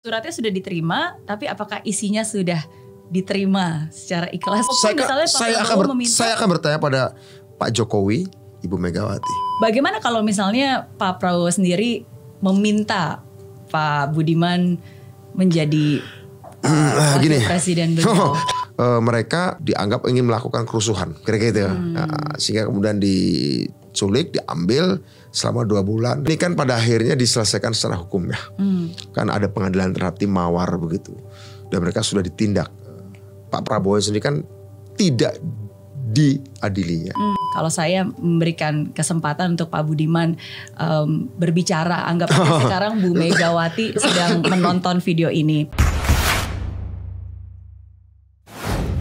Suratnya sudah diterima, tapi apakah isinya sudah diterima secara ikhlas? Saya akan bertanya pada Pak Jokowi, Ibu Megawati. Bagaimana kalau misalnya Pak Prabowo sendiri meminta Pak Budiman menjadi wakil presiden beliau? Mereka dianggap ingin melakukan kerusuhan, kira-kira gitu ya. Sehingga kemudian diculik, diambil selama 2 bulan. Ini kan pada akhirnya diselesaikan secara hukum ya. Kan ada pengadilan terhadap tim Mawar begitu. Dan mereka sudah ditindak. Pak Prabowo sendiri kan tidak diadilinya. Kalau saya memberikan kesempatan untuk Pak Budiman berbicara, anggap aja sekarang Bu Megawati sedang menonton video ini.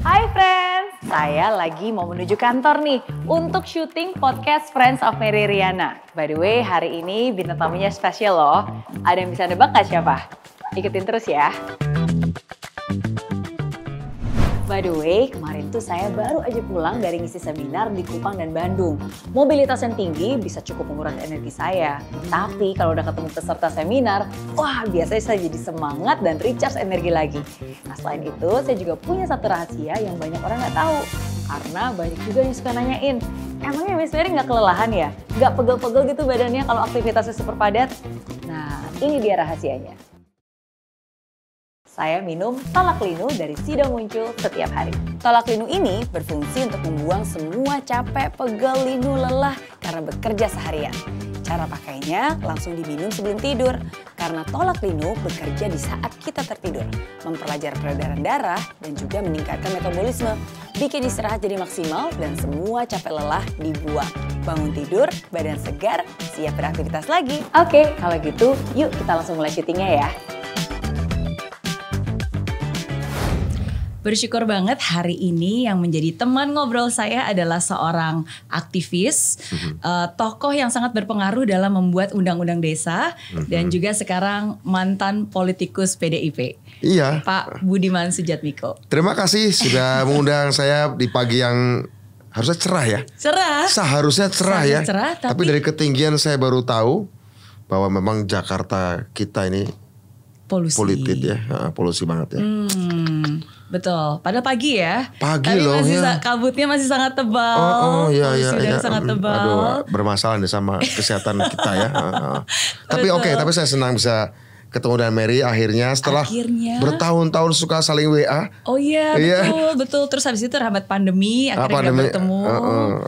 Hai friends, saya lagi mau menuju kantor nih untuk syuting podcast Friends of Mary Riana. By the way, hari ini bintang tamunya spesial loh. Ada yang bisa nebak gak siapa? Ikutin terus ya. By the way, kemarin tuh saya baru aja pulang dari ngisi seminar di Kupang dan Bandung. Mobilitas yang tinggi bisa cukup menguras energi saya. Tapi kalau udah ketemu peserta seminar, wah biasanya saya jadi semangat dan recharge energi lagi. Nah selain itu, saya juga punya satu rahasia yang banyak orang nggak tahu. Karena banyak juga yang suka nanyain, emangnya Miss Mary nggak kelelahan ya? Nggak pegel-pegel gitu badannya kalau aktivitasnya super padat? Nah ini dia rahasianya. Saya minum Tolak Linu dari Sido Muncul setiap hari. Tolak Linu ini berfungsi untuk membuang semua capek, pegel, linu, lelah karena bekerja seharian. Cara pakainya langsung diminum sebelum tidur, karena Tolak Linu bekerja di saat kita tertidur, memperlancar peredaran darah dan juga meningkatkan metabolisme, bikin istirahat jadi maksimal dan semua capek lelah dibuang. Bangun tidur, badan segar, siap beraktivitas lagi. Oke, kalau gitu yuk kita langsung mulai syutingnya ya. Bersyukur banget hari ini yang menjadi teman ngobrol saya adalah seorang aktivis, tokoh yang sangat berpengaruh dalam membuat undang-undang desa, dan juga sekarang mantan politikus PDIP. Iya. Pak Budiman Sujatmiko. Terima kasih sudah mengundang saya di pagi yang harusnya cerah ya. Cerah. Seharusnya cerah ya. Cerah, tapi dari ketinggian saya baru tahu bahwa memang Jakarta kita ini polusi ya, polusi banget ya. Betul, padahal pagi ya. Pagi tapi loh masih ya. Kabutnya masih sangat tebal. Iya. Sangat tebal. Aduh, bermasalah nih sama kesehatan kita ya. Tapi tapi saya senang bisa ketemu dengan Mary akhirnya setelah bertahun-tahun suka saling WA. Oh iya, betul. Terus habis itu rahmat pandemi akhirnya nggak bertemu.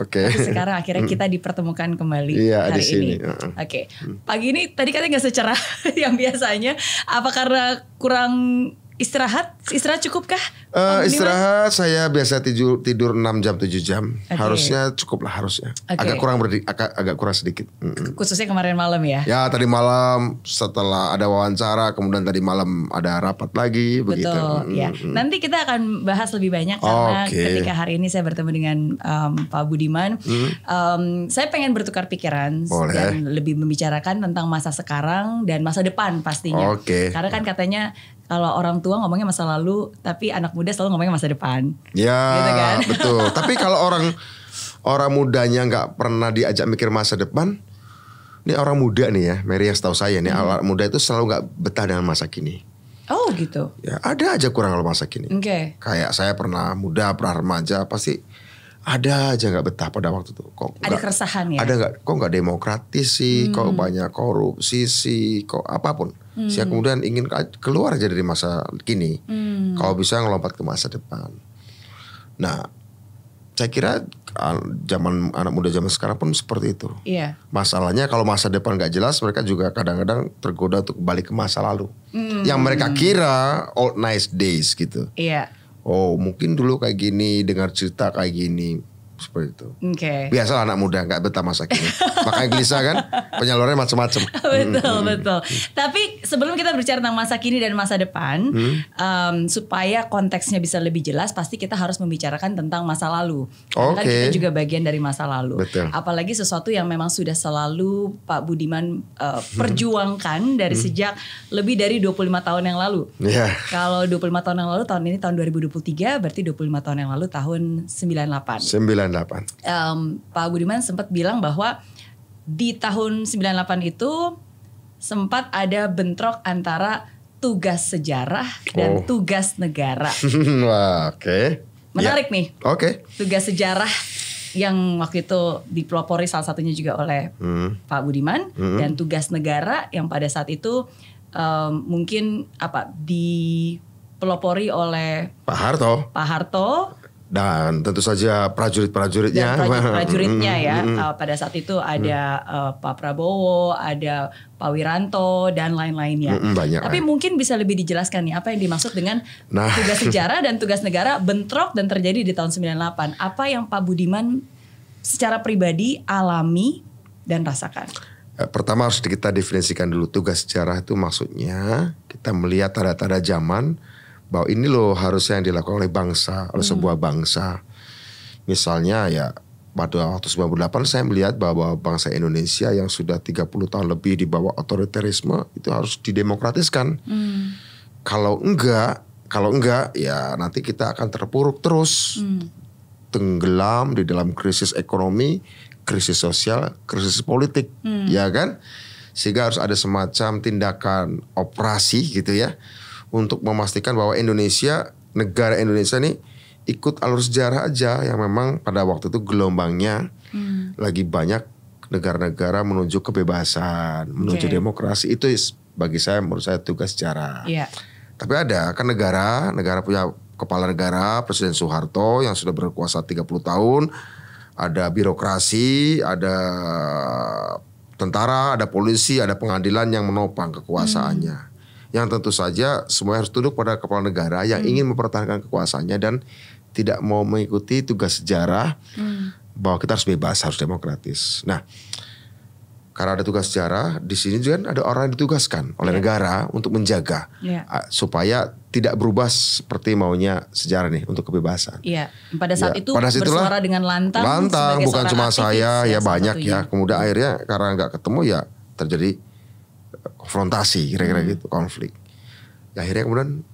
Tapi sekarang akhirnya kita dipertemukan kembali hari ini. Oke. Pagi ini tadi katanya nggak secerah yang biasanya. Apa karena kurang istirahat cukupkah? Istirahat saya biasa tidur 6 jam 7 jam. Harusnya cukup lah harusnya. Agak kurang sedikit. Khususnya kemarin malam ya? Ya tadi malam setelah ada wawancara, kemudian tadi malam ada rapat lagi. Betul begitu. Ya. Nanti kita akan bahas lebih banyak karena ketika hari ini saya bertemu dengan Pak Budiman, saya pengen bertukar pikiran dan lebih membicarakan tentang masa sekarang dan masa depan pastinya. Karena kan katanya kalau orang tua ngomongnya masa lalu, tapi anak muda selalu ngomongnya masa depan. Ya, gitu kan? Betul. Tapi kalau orang mudanya nggak pernah diajak mikir masa depan, ini orang muda nih ya, Mary yang setahu saya nih, orang muda itu selalu nggak betah dengan masa kini. Oh gitu. Ya ada aja kurang kalau masa kini. Kayak saya pernah muda, pernah remaja, pasti ada aja nggak betah pada waktu itu. Ada keresahan ya. Kok nggak demokratis sih, kok banyak korupsi sih, kok apapun. Saya kemudian ingin keluar aja dari masa kini. Kalau bisa ngelompat ke masa depan. Nah, saya kira zaman anak muda zaman sekarang pun seperti itu. Iya. Masalahnya kalau masa depan nggak jelas, mereka juga kadang-kadang tergoda untuk balik ke masa lalu. Yang mereka kira old nice days gitu. Iya. Oh mungkin dulu kayak gini, dengar cerita kayak gini. Seperti itu. Biasalah anak muda nggak betah masa kini. Makanya gelisah kan, penyalurannya macam-macam. Betul. Tapi sebelum kita berbicara tentang masa kini dan masa depan, supaya konteksnya bisa lebih jelas, pasti kita harus membicarakan tentang masa lalu. Karena kita juga bagian dari masa lalu. Betul. Apalagi sesuatu yang memang sudah selalu Pak Budiman perjuangkan dari sejak lebih dari 25 tahun yang lalu. Kalau 25 tahun yang lalu, tahun ini tahun 2023, berarti 25 tahun yang lalu tahun 98. Pak Budiman sempat bilang bahwa di tahun 98 itu sempat ada bentrok antara tugas sejarah dan tugas negara. Wah, oke. Menarik nih. Oke. Tugas sejarah yang waktu itu dipelopori salah satunya juga oleh Pak Budiman, dan tugas negara yang pada saat itu mungkin dipelopori oleh Pak Harto. Dan tentu saja prajurit-prajuritnya. Dan prajurit-prajuritnya ya. Pada saat itu ada Pak Prabowo, ada Pak Wiranto, dan lain-lainnya. Banyak. Tapi mungkin bisa lebih dijelaskan nih apa yang dimaksud dengan tugas sejarah dan tugas negara bentrok dan terjadi di tahun 98. Apa yang Pak Budiman secara pribadi alami dan rasakan? Pertama harus kita definisikan dulu tugas sejarah itu maksudnya kita melihat tanda-tanda zaman bahwa ini loh harusnya yang dilakukan oleh bangsa, oleh sebuah bangsa. Misalnya ya pada waktu 98 saya melihat bahwa bangsa Indonesia yang sudah 30 tahun lebih di bawah otoritarisme itu harus didemokratiskan. Kalau enggak ya nanti kita akan terpuruk terus. Tenggelam di dalam krisis ekonomi, krisis sosial, krisis politik, ya kan? Sehingga harus ada semacam tindakan operasi gitu ya. Untuk memastikan bahwa Indonesia, negara Indonesia ini ikut alur sejarah aja yang memang pada waktu itu gelombangnya lagi banyak negara-negara menuju kebebasan, menuju demokrasi. Itu bagi saya, menurut saya tugas sejarah. Tapi ada kan negara punya kepala negara, Presiden Soeharto yang sudah berkuasa 30 tahun. Ada birokrasi, ada tentara, ada polisi, ada pengadilan yang menopang kekuasaannya. Yang tentu saja semua harus tunduk pada kepala negara yang ingin mempertahankan kekuasaannya dan tidak mau mengikuti tugas sejarah bahwa kita harus bebas, harus demokratis. Nah, karena ada tugas sejarah, di sini juga ada orang yang ditugaskan oleh negara untuk menjaga supaya tidak berubah seperti maunya sejarah nih untuk kebebasan. Pada saat itu bersuara dengan lantang bukan cuma saya, ya banyak satunya. ya. Kemudian akhirnya karena nggak ketemu ya terjadi konfrontasi kira-kira gitu, konflik. Ya, akhirnya kemudian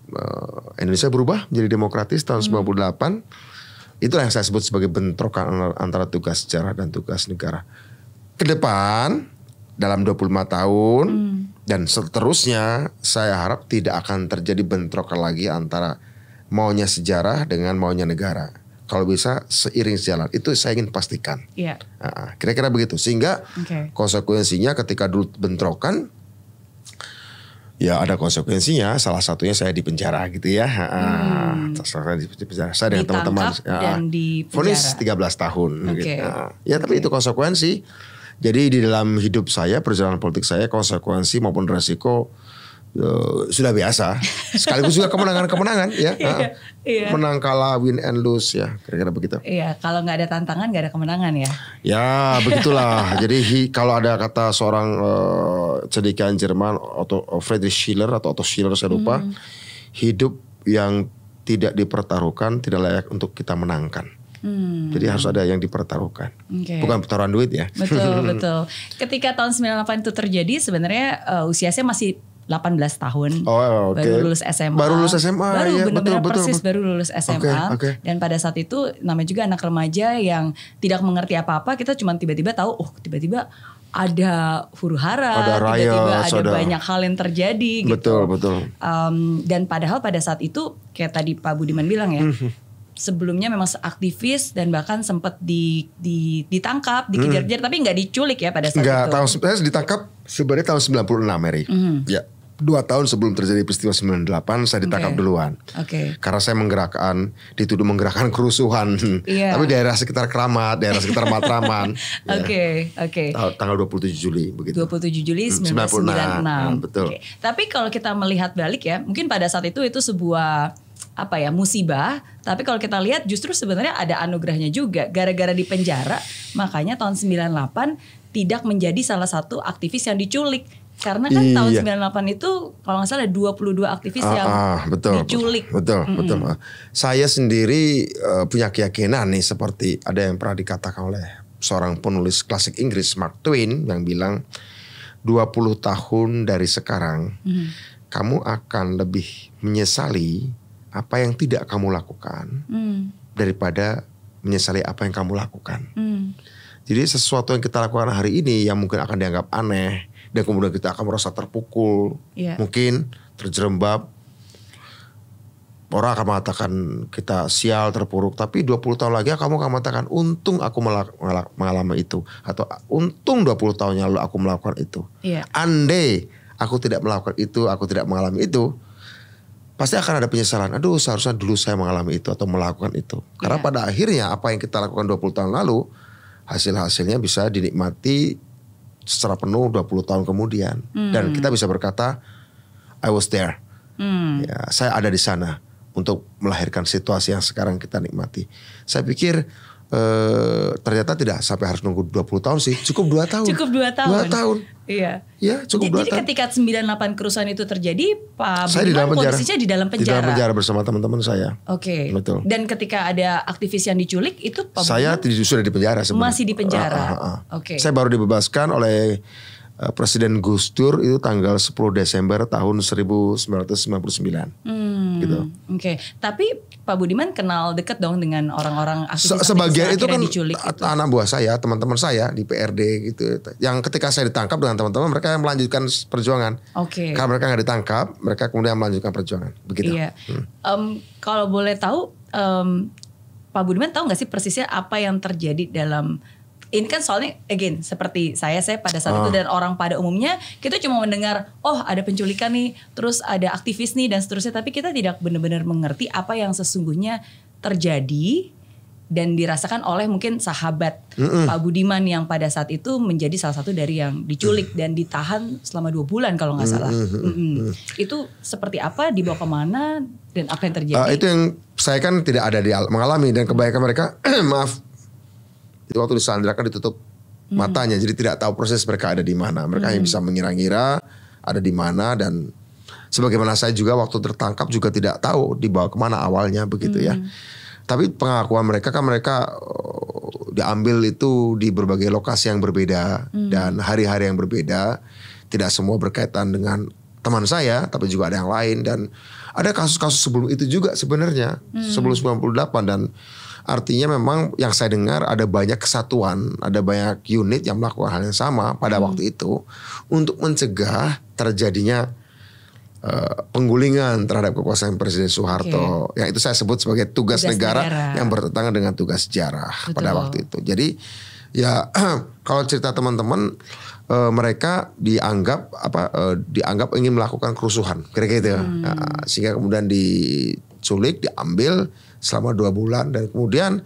Indonesia berubah menjadi demokratis tahun 98. Itulah yang saya sebut sebagai bentrokan antara tugas sejarah dan tugas negara. Ke depan dalam 25 tahun dan seterusnya saya harap tidak akan terjadi bentrokan lagi antara maunya sejarah dengan maunya negara. Kalau bisa seiring sejalan, itu saya ingin pastikan. Kira-kira begitu. Sehingga konsekuensinya ketika dulu bentrokan, ya ada konsekuensinya. Salah satunya saya di penjara gitu ya. Di penjara. Saya dengan teman-teman. Dan di vonis 13 tahun. Gitu. Ya tapi itu konsekuensi. Jadi di dalam hidup saya, perjalanan politik saya, konsekuensi maupun resiko sudah biasa. Sekaligus juga kemenangan-kemenangan ya. Menang kalah, win and lose ya. Kira-kira begitu. Iya, kalau nggak ada tantangan nggak ada kemenangan ya. Ya begitulah. Jadi kalau ada kata seorang cendekiawan Jerman, Friedrich Schiller atau Otto Schiller saya lupa, hidup yang tidak dipertaruhkan tidak layak untuk kita menangkan. Jadi harus ada yang dipertaruhkan. Bukan pertaruhan duit ya. Betul. Ketika tahun 98 itu terjadi sebenarnya usia saya masih 18 tahun. Baru lulus SMA. Baru benar-benar persis baru lulus SMA. Dan pada saat itu namanya juga anak remaja yang tidak mengerti apa-apa. Kita cuma tiba-tiba tahu, tiba-tiba ada huru-hara, tiba-tiba ada banyak hal yang terjadi gitu. Betul. Dan padahal pada saat itu kayak tadi Pak Budiman bilang ya, sebelumnya memang aktivis dan bahkan sempat ditangkap, dikejar-kejar, tapi nggak diculik ya pada saat itu. Saya ditangkap sebenarnya tahun 96 Mary. Ya, 2 tahun sebelum terjadi peristiwa 98 saya ditangkap duluan. Karena saya dituduh menggerakkan kerusuhan. Tapi daerah sekitar Keramat, daerah sekitar Matraman. Tanggal 27 Juli begitu. 27 Juli 1996. Betul. Tapi kalau kita melihat balik ya, mungkin pada saat itu sebuah musibah, tapi kalau kita lihat justru sebenarnya ada anugerahnya juga. Gara-gara di penjara, makanya tahun 98 tidak menjadi salah satu aktivis yang diculik. Karena kan tahun 98 itu kalau nggak salah 22 aktivis yang diculik. Betul. Saya sendiri punya keyakinan nih, seperti ada yang pernah dikatakan oleh seorang penulis klasik Inggris, Mark Twain, yang bilang 20 tahun dari sekarang kamu akan lebih menyesali apa yang tidak kamu lakukan daripada menyesali apa yang kamu lakukan. Jadi sesuatu yang kita lakukan hari ini yang mungkin akan dianggap aneh dan kemudian kita akan merasa terpukul, mungkin terjerembab. Orang akan mengatakan kita sial, terpuruk. Tapi 20 tahun lagi kamu akan mengatakan untung aku mengalami itu. Atau untung 20 tahun yang lalu aku melakukan itu. Iya. Andai aku tidak melakukan itu, aku tidak mengalami itu. Pasti akan ada penyesalan. Aduh, seharusnya dulu saya mengalami itu atau melakukan itu. Karena pada akhirnya apa yang kita lakukan 20 tahun lalu, hasil-hasilnya bisa dinikmati secara penuh 20 tahun kemudian. Dan kita bisa berkata, I was there. Ya, saya ada di sana untuk melahirkan situasi yang sekarang kita nikmati. Saya pikir ternyata tidak sampai harus nunggu 20 tahun sih. Cukup 2 tahun. Cukup 2 tahun. 2 tahun. Iya. Ya, cukup 2 tahun. Jadi ketika 98 kerusuhan itu terjadi, Pak saya Budiman posisinya di dalam penjara. Di dalam penjara bersama teman-teman saya. Oke. Betul. Dan ketika ada aktivis yang diculik, itu Pak saya Budiman sudah di penjara sebenarnya. masih di penjara. Oke. Saya baru dibebaskan oleh Presiden Gus Dur itu tanggal 10 Desember tahun 1999. Gitu. Oke. Tapi Pak Budiman kenal dekat dong dengan orang-orang aktivis sebagian itu kan diculik itu. anak buah saya, teman-teman saya di PRD gitu. Yang ketika saya ditangkap dengan teman-teman, mereka yang melanjutkan perjuangan. Oke. Karena mereka nggak ditangkap, mereka kemudian melanjutkan perjuangan. Begitu. Iya. Kalau boleh tahu, Pak Budiman tahu nggak sih persisnya apa yang terjadi dalam ini kan soalnya again seperti saya pada saat itu dan orang pada umumnya kita cuma mendengar ada penculikan nih, terus ada aktivis nih dan seterusnya, tapi kita tidak benar-benar mengerti apa yang sesungguhnya terjadi dan dirasakan oleh mungkin sahabat Pak Budiman yang pada saat itu menjadi salah satu dari yang diculik dan ditahan selama 2 bulan kalau nggak salah. Itu seperti apa, dibawa kemana dan apa yang terjadi? Itu yang saya kan tidak ada mengalami dan kebanyakan mereka maaf. Itu waktu disandra kan ditutup matanya, jadi tidak tahu proses mereka ada di mana. Mereka hanya bisa mengira-ngira ada di mana, dan sebagaimana saya juga waktu tertangkap juga tidak tahu dibawa kemana awalnya begitu ya. Tapi pengakuan mereka kan mereka diambil itu di berbagai lokasi yang berbeda dan hari-hari yang berbeda. Tidak semua berkaitan dengan teman saya, tapi juga ada yang lain, dan ada kasus-kasus sebelum itu juga sebenarnya sebelum 98. Dan artinya memang yang saya dengar ada banyak kesatuan, ada banyak unit yang melakukan hal yang sama pada waktu itu untuk mencegah terjadinya penggulingan terhadap kekuasaan Presiden Soeharto. Yang itu saya sebut sebagai tugas negara yang bertentangan dengan tugas sejarah. Betul. Pada waktu itu. Jadi ya kalau cerita teman-teman, mereka dianggap dianggap ingin melakukan kerusuhan, kira-kira gitu. Sehingga kemudian diculik, diambil selama 2 bulan, dan kemudian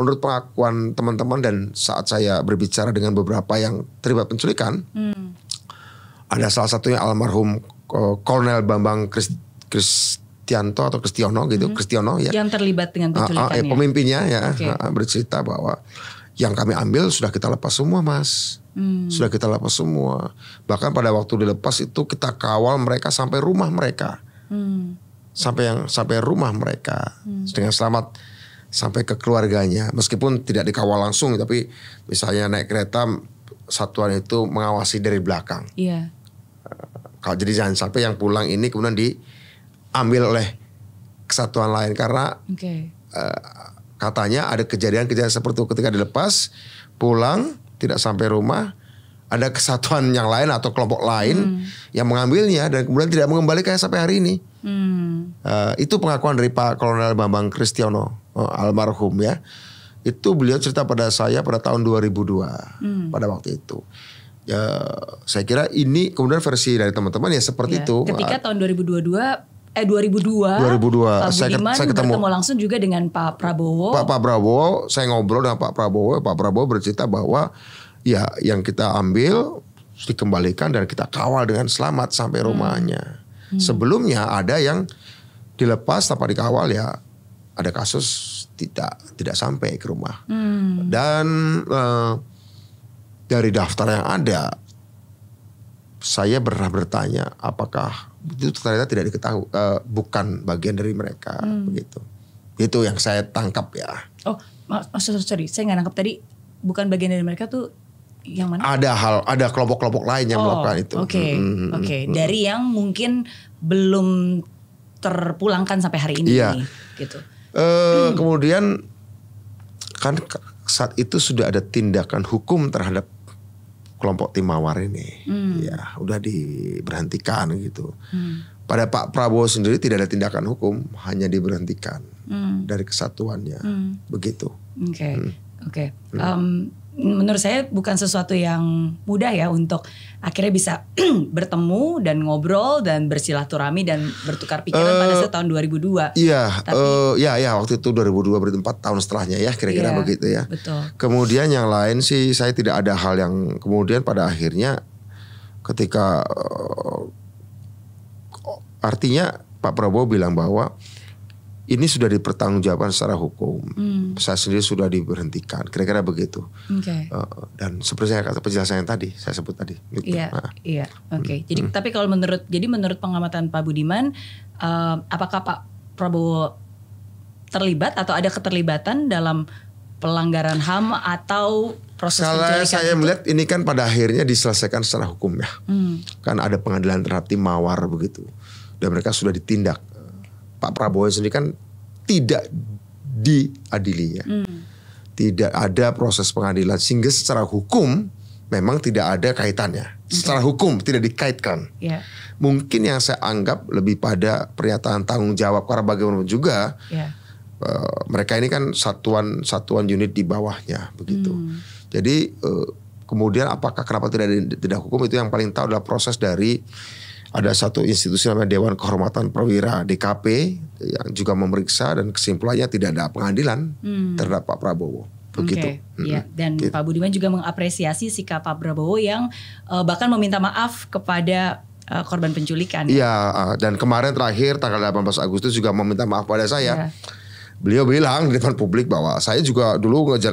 menurut pengakuan teman-teman dan saat saya berbicara dengan beberapa yang terlibat penculikan, ada salah satunya almarhum Kolonel Bambang Kristianto atau Kristiono gitu, Kristiono ya, yang terlibat dengan penculikannya. Pemimpinnya ya, bercerita bahwa yang kami ambil sudah kita lepas semua, Mas. Sudah kita lepas semua. Bahkan pada waktu dilepas itu kita kawal mereka sampai rumah mereka. Sampai rumah mereka dengan selamat sampai ke keluarganya, meskipun tidak dikawal langsung, tapi misalnya naik kereta satuan itu mengawasi dari belakang. Iya. Kalau jadi jangan sampai yang pulang ini kemudian diambil oleh kesatuan lain, karena katanya ada kejadian-kejadian seperti itu ketika dilepas pulang tidak sampai rumah, ada kesatuan yang lain atau kelompok lain yang mengambilnya dan kemudian tidak mengembalikannya sampai hari ini. Itu pengakuan dari Pak Kolonel Bambang Kristiono, almarhum ya. Itu beliau cerita pada saya pada tahun 2002 pada waktu itu. Ya, saya kira ini kemudian versi dari teman-teman ya seperti itu. Ketika tahun 2002 Pak Budiman saya ketemu langsung juga dengan Pak Prabowo. Pak Prabowo, saya ngobrol dengan Pak Prabowo. Pak Prabowo bercerita bahwa ya yang kita ambil dikembalikan dan kita kawal dengan selamat sampai rumahnya. Sebelumnya ada yang dilepas tanpa dikawal, ya ada kasus tidak sampai ke rumah. Dan dari daftar yang ada, saya pernah bertanya apakah itu ternyata tidak diketahui, bukan bagian dari mereka begitu. Itu yang saya tangkap ya. Oh, sorry, saya nggak nangkap tadi. Bukan bagian dari mereka tuh yang mana? Ada kelompok-kelompok lain yang melakukan itu. Oke. Dari yang mungkin belum terpulangkan sampai hari ini. Iya. Gitu. Kemudian kan saat itu sudah ada tindakan hukum terhadap kelompok tim mawar ini, ya udah diberhentikan gitu. Pada Pak Prabowo sendiri tidak ada tindakan hukum, hanya diberhentikan dari kesatuannya, begitu. Oke. Menurut saya bukan sesuatu yang mudah ya untuk akhirnya bisa bertemu dan ngobrol dan bersilaturahmi dan bertukar pikiran pada saat tahun 2002. Iya, waktu itu 2002 berarti 4 tahun setelahnya ya, kira-kira begitu ya. Betul. Kemudian yang lain sih saya tidak ada hal yang kemudian pada akhirnya ketika artinya Pak Prabowo bilang bahwa ini sudah dipertanggungjawabkan secara hukum. Saya sendiri sudah diberhentikan. Kira-kira begitu. Dan seperti saya kata penjelasan yang tadi, saya sebut tadi. Gitu. Iya. Oke. Jadi tapi kalau menurut pengamatan Pak Budiman, apakah Pak Prabowo terlibat atau ada keterlibatan dalam pelanggaran HAM atau proses penculikan? Saya melihat ini kan pada akhirnya diselesaikan secara hukum ya. Kan ada pengadilan terhadap tim mawar begitu. Dan mereka sudah ditindak. Pak Prabowo sendiri kan tidak diadili ya. Tidak ada proses pengadilan sehingga secara hukum memang tidak ada kaitannya. Secara hukum tidak dikaitkan. Mungkin yang saya anggap lebih pada pernyataan tanggung jawab karena bagaimanapun juga mereka ini kan satuan unit di bawahnya begitu. Jadi kemudian kenapa tidak hukum itu yang paling tahu adalah proses dari ada satu institusi namanya Dewan Kehormatan Perwira DKP yang juga memeriksa dan kesimpulannya tidak ada pengadilan terhadap Pak Prabowo. Begitu. Dan gitu. Pak Budiman juga mengapresiasi sikap Pak Prabowo yang bahkan meminta maaf kepada korban penculikan. Iya, dan kemarin terakhir tanggal 18 Agustus juga meminta maaf pada saya. Beliau bilang di depan publik bahwa saya juga dulu ngejar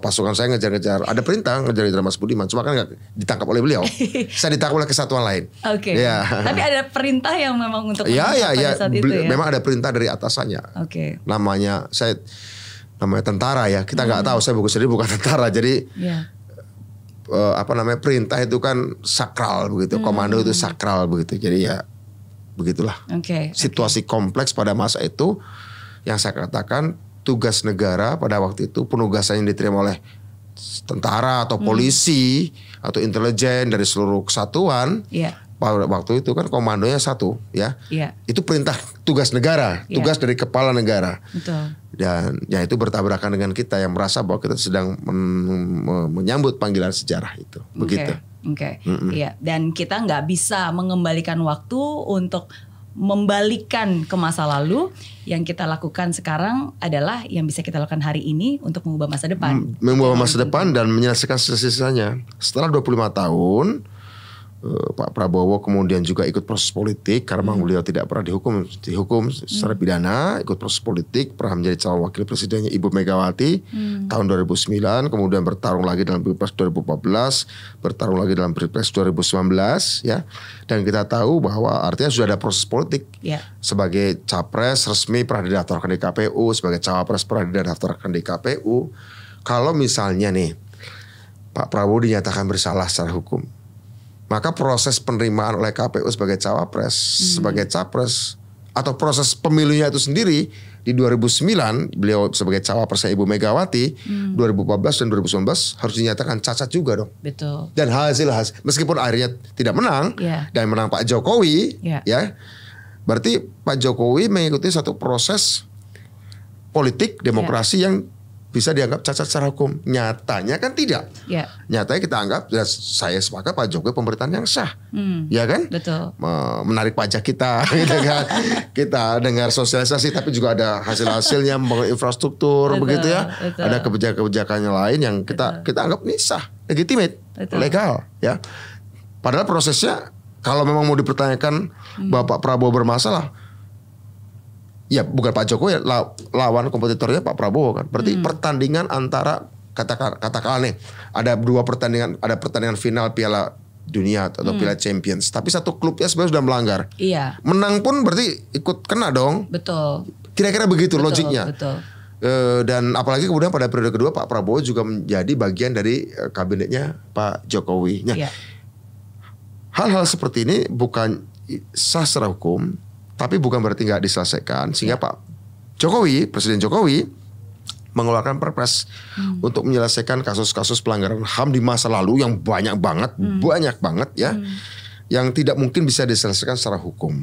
pasukan saya ngejar-ngejar, ada perintah ngejar Mas Budiman, cuma kan nggak ditangkap oleh beliau. Saya ditangkap oleh kesatuan lain. Tapi ada perintah yang memang untuk pada saat itu ya. Memang ada perintah dari atasannya. Namanya tentara ya. Kita nggak tahu, saya sendiri bukan tentara, jadi perintah itu kan sakral begitu, komando itu sakral begitu. Jadi ya begitulah. Situasi kompleks pada masa itu. Yang saya katakan tugas negara pada waktu itu penugasan yang diterima oleh tentara atau polisi atau intelijen dari seluruh kesatuan. Pada waktu itu kan komandonya satu ya. Itu perintah tugas negara, tugas dari kepala negara. Dan ya itu bertabrakan dengan kita yang merasa bahwa kita sedang menyambut panggilan sejarah itu. Begitu. Dan kita nggak bisa mengembalikan waktu untuk membalikan ke masa lalu. Yang kita lakukan sekarang adalah yang bisa kita lakukan hari ini untuk mengubah masa depan. Mengubah masa depan dan menyelesaikan sisa-sisanya. Setelah 25 tahun Pak Prabowo kemudian juga ikut proses politik karena beliau tidak pernah dihukum secara pidana, ikut proses politik, pernah menjadi calon wakil presidennya Ibu Megawati tahun 2009, kemudian bertarung lagi dalam Pilpres 2014, bertarung lagi dalam Pilpres 2019 ya. Dan kita tahu bahwa artinya sudah ada proses politik. Sebagai capres resmi pernah didaftarkan di KPU, sebagai cawapres pernah didaftarkan di KPU. Kalau misalnya nih Pak Prabowo dinyatakan bersalah secara hukum, maka proses penerimaan oleh KPU sebagai cawapres, sebagai capres, atau proses pemilunya itu sendiri di 2009 beliau sebagai cawapresnya Ibu Megawati, 2014 dan 2019 harus dinyatakan cacat juga dong. Betul. Dan hasil meskipun akhirnya tidak menang dan menang Pak Jokowi, ya berarti Pak Jokowi mengikuti satu proses politik demokrasi yang bisa dianggap cacat secara hukum. Nyatanya kan tidak. Nyatanya kita anggap, ya saya sepakat Pak Jokowi pemerintahan yang sah. Ya kan? Betul. Menarik pajak kita gitu kan. Kita dengar sosialisasi tapi juga ada hasil-hasilnya, membangun infrastruktur begitu ya. Ada kebijakan-kebijakannya lain yang kita anggap ini sah, legitimate, legal ya. Padahal prosesnya kalau memang mau dipertanyakan bahwa Pak Prabowo bermasalah, ya bukan Pak Jokowi, lawan kompetitornya Pak Prabowo kan. Berarti pertandingan antara katakanlah nih ada dua pertandingan, ada pertandingan final Piala Dunia atau Piala Champions, tapi satu klubnya sebenarnya sudah melanggar. Menang pun berarti ikut kena dong. Betul. Kira-kira begitu logiknya. Betul. Dan apalagi kemudian pada periode kedua Pak Prabowo juga menjadi bagian dari kabinetnya Pak Jokowi. Nah, hal-hal seperti ini bukan sah secara hukum, tapi bukan berarti nggak diselesaikan. Sehingga Pak Jokowi, Presiden Jokowi mengeluarkan perpres untuk menyelesaikan kasus-kasus pelanggaran HAM di masa lalu yang banyak banget ya, yang tidak mungkin bisa diselesaikan secara hukum.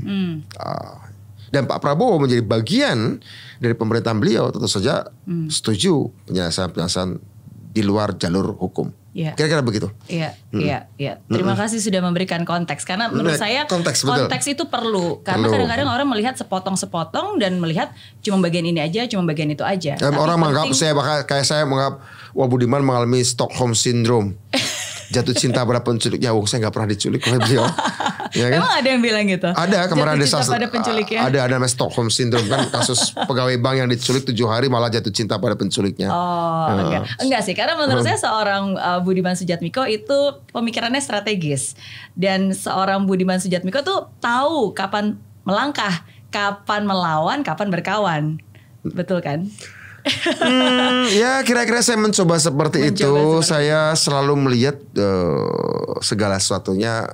Dan Pak Prabowo menjadi bagian dari pemerintahan beliau tentu saja setuju penyelesaian di luar jalur hukum. Kira-kira begitu. Iya. Terima kasih sudah memberikan konteks, karena menurut saya konteks itu perlu. Karena kadang-kadang orang melihat sepotong-sepotong dan melihat cuma bagian ini aja, cuma bagian itu aja. Orang menganggap saya menganggap wah Budiman mengalami Stockholm Syndrome. Jatuh cinta pada penculiknya. Saya nggak pernah diculik oleh beliau. Ya kan? Emang ada yang bilang gitu? Ada kemarin pada penculiknya. Ada namanya Stockholm Syndrome kan, kasus pegawai bank yang diculik 7 hari malah jatuh cinta pada penculiknya. Enggak sih, karena menurut saya seorang Budiman Sujatmiko itu pemikirannya strategis, dan seorang Budiman Sujatmiko tuh tahu kapan melangkah, kapan melawan, kapan berkawan, betul kan? Ya kira-kira saya mencoba seperti itu. Saya selalu melihat segala sesuatunya.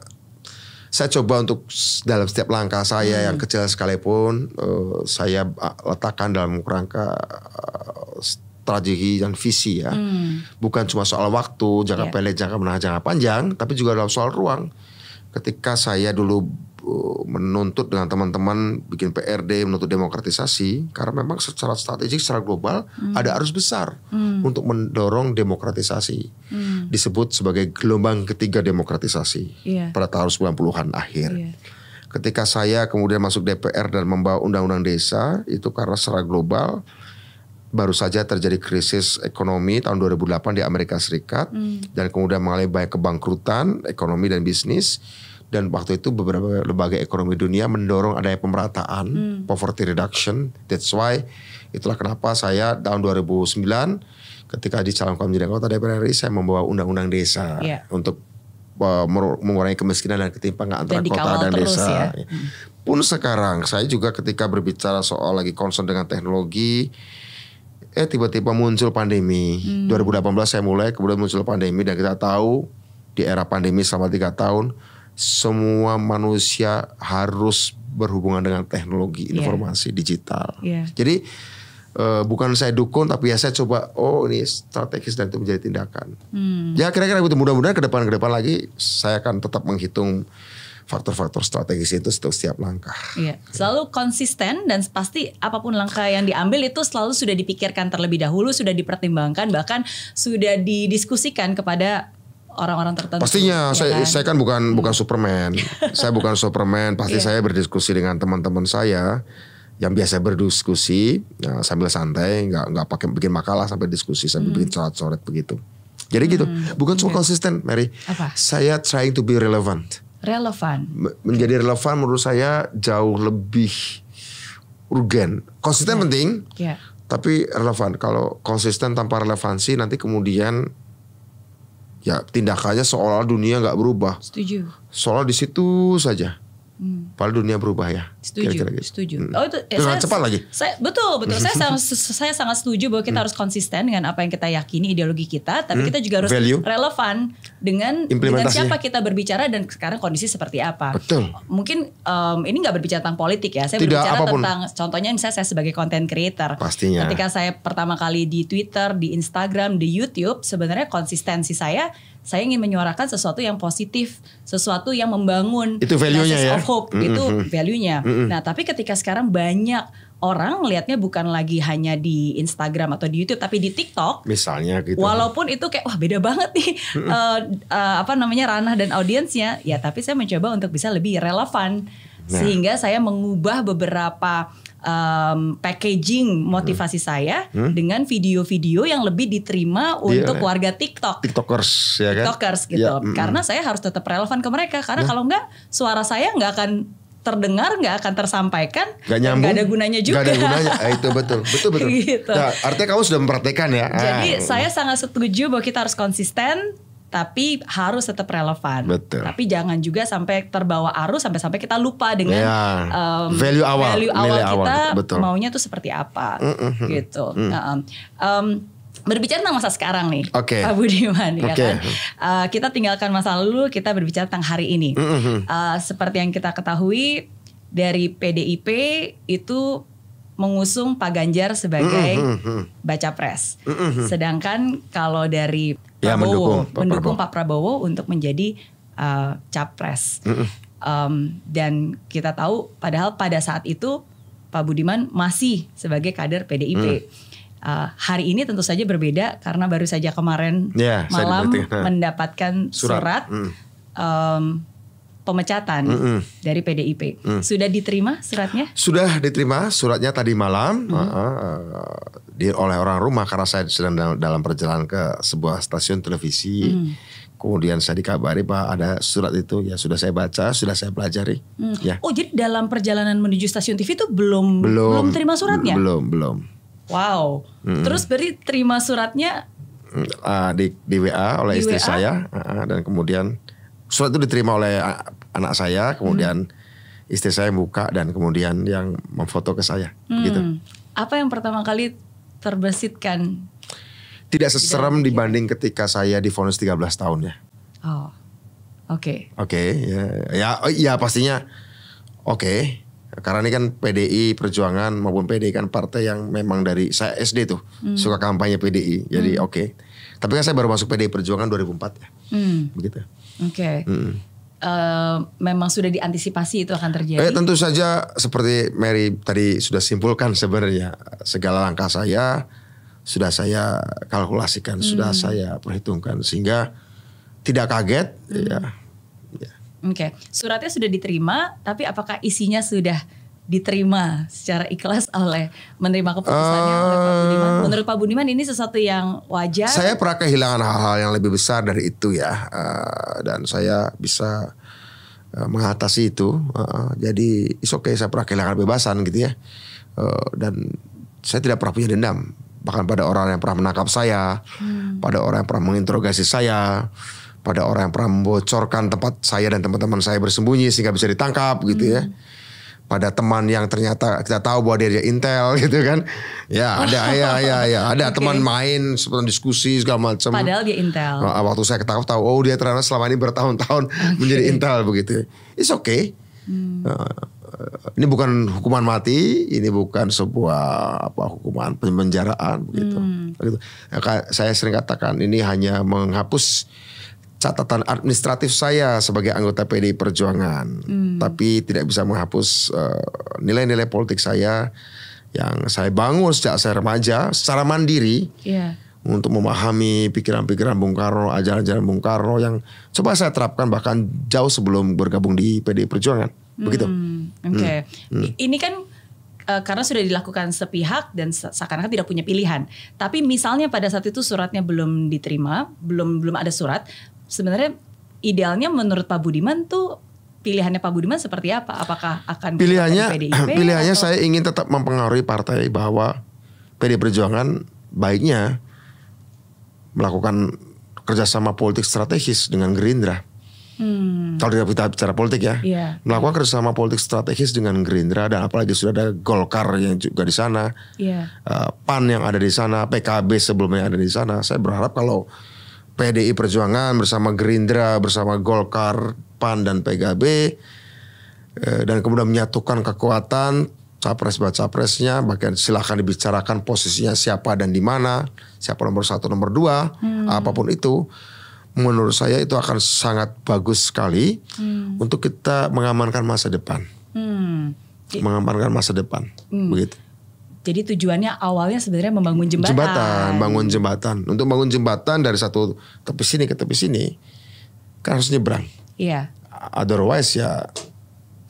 Saya coba untuk dalam setiap langkah saya yang kecil sekalipun, saya letakkan dalam kerangka strategi dan visi ya. Bukan cuma soal waktu, jangka pendek, jangka menengah, jangka panjang, tapi juga dalam soal ruang. Ketika saya dulu menuntut dengan teman-teman bikin PRD, menuntut demokratisasi, karena memang secara strategik, secara global ada arus besar untuk mendorong demokratisasi. Disebut sebagai gelombang ketiga demokratisasi pada tahun 90-an akhir. Ketika saya kemudian masuk DPR dan membawa undang-undang desa, itu karena secara global baru saja terjadi krisis ekonomi tahun 2008 di Amerika Serikat, dan kemudian mengalami banyak kebangkrutan ekonomi dan bisnis. Dan waktu itu beberapa lembaga ekonomi dunia mendorong adanya pemerataan, poverty reduction. That's why, itulah kenapa saya tahun 2009 ketika dicalonkan menjadi anggota DPR RI, saya membawa undang-undang desa untuk mengurangi kemiskinan dan ketimpangan antara kota dan desa. Pun sekarang saya juga ketika berbicara soal lagi concern dengan teknologi, tiba-tiba muncul pandemi. 2018 saya mulai, kemudian muncul pandemi, dan kita tahu di era pandemi selama 3 tahun semua manusia harus berhubungan dengan teknologi informasi digital. Jadi bukan saya dukung, tapi ya saya coba ini strategis dan itu menjadi tindakan. Ya kira-kira begitu. Mudah-mudahan ke depan lagi saya akan tetap menghitung faktor-faktor strategis itu setiap langkah. Selalu konsisten, dan pasti apapun langkah yang diambil itu selalu sudah dipikirkan terlebih dahulu, sudah dipertimbangkan, bahkan sudah didiskusikan kepada orang-orang tertentu. Pastinya saya kan bukan Superman. Saya bukan Superman. Pasti saya berdiskusi dengan teman-teman saya yang biasa berdiskusi sambil santai, nggak pakai bikin makalah sampai diskusi sambil bikin coret-coret begitu. Jadi gitu. Bukan cuma konsisten, Mary. Saya trying to be relevant. Menjadi relevan menurut saya jauh lebih urgen. Konsisten penting, tapi relevan. Kalau konsisten tanpa relevansi, nanti kemudian ya tindakannya seolah dunia nggak berubah. Setuju. Seolah di situ saja. Padahal dunia berubah ya. Setuju. Oh itu dengan cepat lagi. Betul. saya sangat setuju bahwa kita harus konsisten dengan apa yang kita yakini, ideologi kita, tapi kita juga harus relevan dengan siapa kita berbicara dan sekarang kondisi seperti apa. Betul. Mungkin ini nggak berbicara tentang politik ya. Saya berbicara tentang, contohnya misalnya saya sebagai content creator. Pastinya. Ketika saya pertama kali di Twitter, di Instagram, di YouTube, sebenarnya konsistensi saya ingin menyuarakan sesuatu yang positif, sesuatu yang membangun. Itu value-nya ya. Of hope, itu value-nya. Nah, tapi ketika sekarang banyak orang melihatnya bukan lagi hanya di Instagram atau di YouTube, tapi di TikTok. Misalnya gitu. Walaupun itu kayak wah beda banget nih ranah dan audiensnya. Ya, tapi saya mencoba untuk bisa lebih relevan. Sehingga saya mengubah beberapa packaging motivasi saya dengan video-video yang lebih diterima untuk warga TikTokers ya kan? TikTokers gitu. Karena saya harus tetap relevan ke mereka. Karena kalau enggak, suara saya enggak akan terdengar, nggak akan tersampaikan, nggak ada gunanya juga. Nggak ada gunanya, itu betul. Gitu. Nah, artinya kamu sudah mempraktekkan ya. Jadi saya sangat setuju bahwa kita harus konsisten, tapi harus tetap relevan. Betul. Tapi jangan juga sampai terbawa arus sampai kita lupa dengan value awal kita betul. Maunya tuh seperti apa, gitu. Berbicara tentang masa sekarang nih, Pak Budiman, ya kan? Kita tinggalkan masa lalu, kita berbicara tentang hari ini. Seperti yang kita ketahui dari PDIP itu mengusung Pak Ganjar sebagai baca pres. Sedangkan kalau dari Prabowo, mendukung Pak Prabowo untuk menjadi capres. Dan kita tahu padahal pada saat itu Pak Budiman masih sebagai kader PDIP. Hari ini tentu saja berbeda karena baru saja kemarin malam mendapatkan surat pemecatan dari PDIP. Sudah diterima suratnya? Sudah diterima suratnya tadi malam oleh orang rumah karena saya sedang dalam perjalanan ke sebuah stasiun televisi. Kemudian saya dikabari Pak ada surat itu, ya sudah saya baca, sudah saya pelajari. Ya. Oh jadi dalam perjalanan menuju stasiun TV itu belum terima suratnya? Belum. Wow. Terus berarti terima suratnya di WA oleh istri saya, dan kemudian surat itu diterima oleh anak saya, kemudian istri saya buka dan kemudian yang memfoto ke saya, gitu. Apa yang pertama kali terbesitkan? Tidak seserem dibanding ketika saya divonis 13 tahun ya. Oh, oke. Oke, ya pastinya oke. Karena ini kan PDI Perjuangan maupun PDI kan partai yang memang dari saya SD tuh suka kampanye PDI, jadi oke. Tapi kan saya baru masuk PDI Perjuangan 2004 ya, begitu. Oke. Memang sudah diantisipasi itu akan terjadi. Tentu saja seperti Mary tadi sudah simpulkan sebenarnya segala langkah saya sudah saya kalkulasikan, sudah saya perhitungkan sehingga tidak kaget ya. Oke, suratnya sudah diterima, tapi apakah isinya sudah diterima secara ikhlas oleh menerima keputusannya oleh Pak Budiman? Menurut Pak Budiman ini sesuatu yang wajar? Saya pernah kehilangan hal-hal yang lebih besar dari itu ya, dan saya bisa mengatasi itu. Jadi it's okay, saya pernah kehilangan kebebasan gitu ya, dan saya tidak pernah punya dendam, bahkan pada orang yang pernah menangkap saya, pada orang yang pernah menginterogasi saya, pada orang yang pernah membocorkan tempat saya dan teman-teman saya bersembunyi sehingga bisa ditangkap gitu ya. Pada teman yang ternyata kita tahu bahwa dia intel gitu kan. Ya ada teman main seperti diskusi segala macam. Padahal dia intel. Waktu saya ketangkap tahu dia ternyata selama ini bertahun-tahun menjadi intel begitu. It's okay. Ini bukan hukuman mati, ini bukan sebuah hukuman penjaraan begitu. Saya sering katakan ini hanya menghapus catatan administratif saya sebagai anggota PDI Perjuangan, tapi tidak bisa menghapus nilai-nilai politik saya yang saya bangun sejak saya remaja secara mandiri untuk memahami pikiran-pikiran Bung Karno, ajaran-ajaran Bung Karno yang coba saya terapkan bahkan jauh sebelum bergabung di PDI Perjuangan, begitu. Oke. Ini kan karena sudah dilakukan sepihak dan seakan-akan tidak punya pilihan. Tapi misalnya pada saat itu suratnya belum diterima, belum ada surat. Sebenarnya idealnya menurut Pak Budiman tuh pilihannya Pak Budiman seperti apa? Apakah akan pilihannya saya ingin tetap mempengaruhi partai bahwa PDI Perjuangan baiknya melakukan kerjasama politik strategis dengan Gerindra. Kalau kita bicara politik ya, melakukan kerjasama politik strategis dengan Gerindra dan apalagi sudah ada Golkar yang juga di sana, PAN yang ada di sana, PKB sebelumnya ada di sana. Saya berharap kalau PDI Perjuangan bersama Gerindra, bersama Golkar, PAN dan PKB, dan kemudian menyatukan kekuatan capres bacapresnya, bahkan silahkan dibicarakan posisinya siapa dan di mana, siapa nomor 1, nomor 2, apapun itu. Menurut saya itu akan sangat bagus sekali untuk kita mengamankan masa depan, mengamankan masa depan, begitu. Jadi tujuannya awalnya sebenarnya membangun jembatan. Bangun jembatan. Untuk bangun jembatan dari satu tepi sini ke tepi sini kan harus nyebrang. Iya. Otherwise ya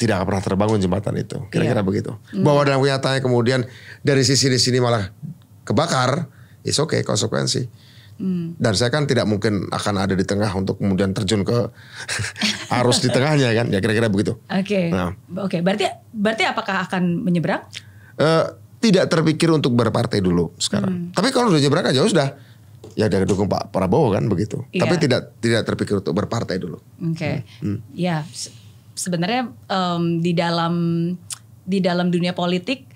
tidak pernah terbangun jembatan itu. Kira-kira begitu. Bahwa dalam kenyataannya kemudian dari sisi di sini malah kebakar, it's okay, konsekuensi. Dan saya kan tidak mungkin akan ada di tengah untuk kemudian terjun ke arus di tengahnya kan. Ya kira-kira begitu. Oke. Oke. Berarti apakah akan menyeberang? Tidak terpikir untuk berpartai dulu sekarang. Tapi kalau udah nyebrang aja sudah. Ya dia dukung Pak Prabowo kan begitu. Tapi tidak terpikir untuk berpartai dulu. Oke. Ya sebenarnya di dalam dunia politik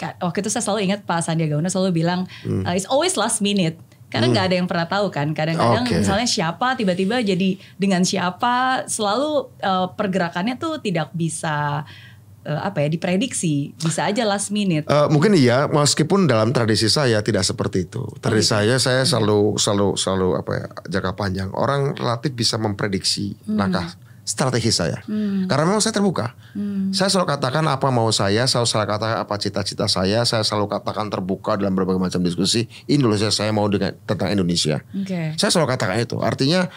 waktu itu saya selalu ingat Pak Sandiaga Uno selalu bilang it's always last minute. Karena nggak ada yang pernah tahu kan. Kadang-kadang misalnya siapa tiba-tiba jadi dengan siapa selalu pergerakannya tuh tidak bisa diprediksi, bisa aja last minute. Mungkin iya, meskipun dalam tradisi saya tidak seperti itu. Tradisi saya selalu jangka panjang. Orang relatif bisa memprediksi langkah strategi saya. Karena memang saya terbuka. Saya selalu katakan apa mau saya selalu katakan apa cita-cita saya selalu katakan terbuka dalam berbagai macam diskusi. Ini loh saya mau tentang Indonesia. Saya selalu katakan itu. Artinya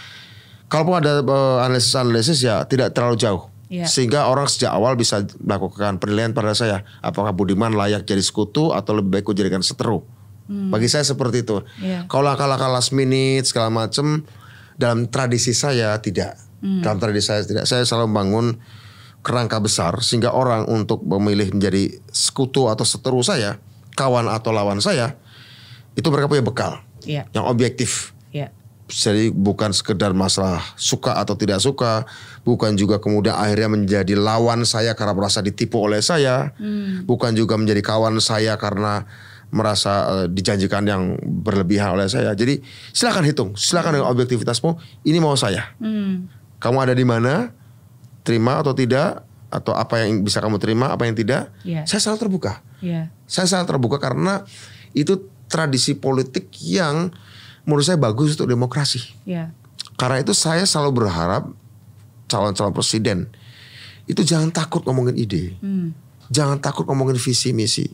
kalaupun ada analisis ya tidak terlalu jauh. Sehingga orang sejak awal bisa melakukan penilaian pada saya. Apakah Budiman layak jadi sekutu atau lebih baik jadikan seteru. Bagi saya seperti itu. Kalau langkah-langkah last minute segala macam dalam tradisi saya tidak. Dalam tradisi saya tidak. Saya selalu membangun kerangka besar sehingga orang untuk memilih menjadi sekutu atau seteru saya, kawan atau lawan saya, itu mereka punya bekal yang objektif. Jadi bukan sekedar masalah suka atau tidak suka, bukan juga kemudian akhirnya menjadi lawan saya karena merasa ditipu oleh saya, bukan juga menjadi kawan saya karena merasa dijanjikan yang berlebihan oleh saya. Jadi silakan hitung, silakan dengan objektivitasmu, ini mau saya. Kamu ada di mana, terima atau tidak, atau apa yang bisa kamu terima, apa yang tidak. Saya selalu terbuka. Saya selalu terbuka karena itu tradisi politik yang menurut saya bagus untuk demokrasi. Karena itu saya selalu berharap calon-calon presiden itu jangan takut ngomongin ide, jangan takut ngomongin visi misi.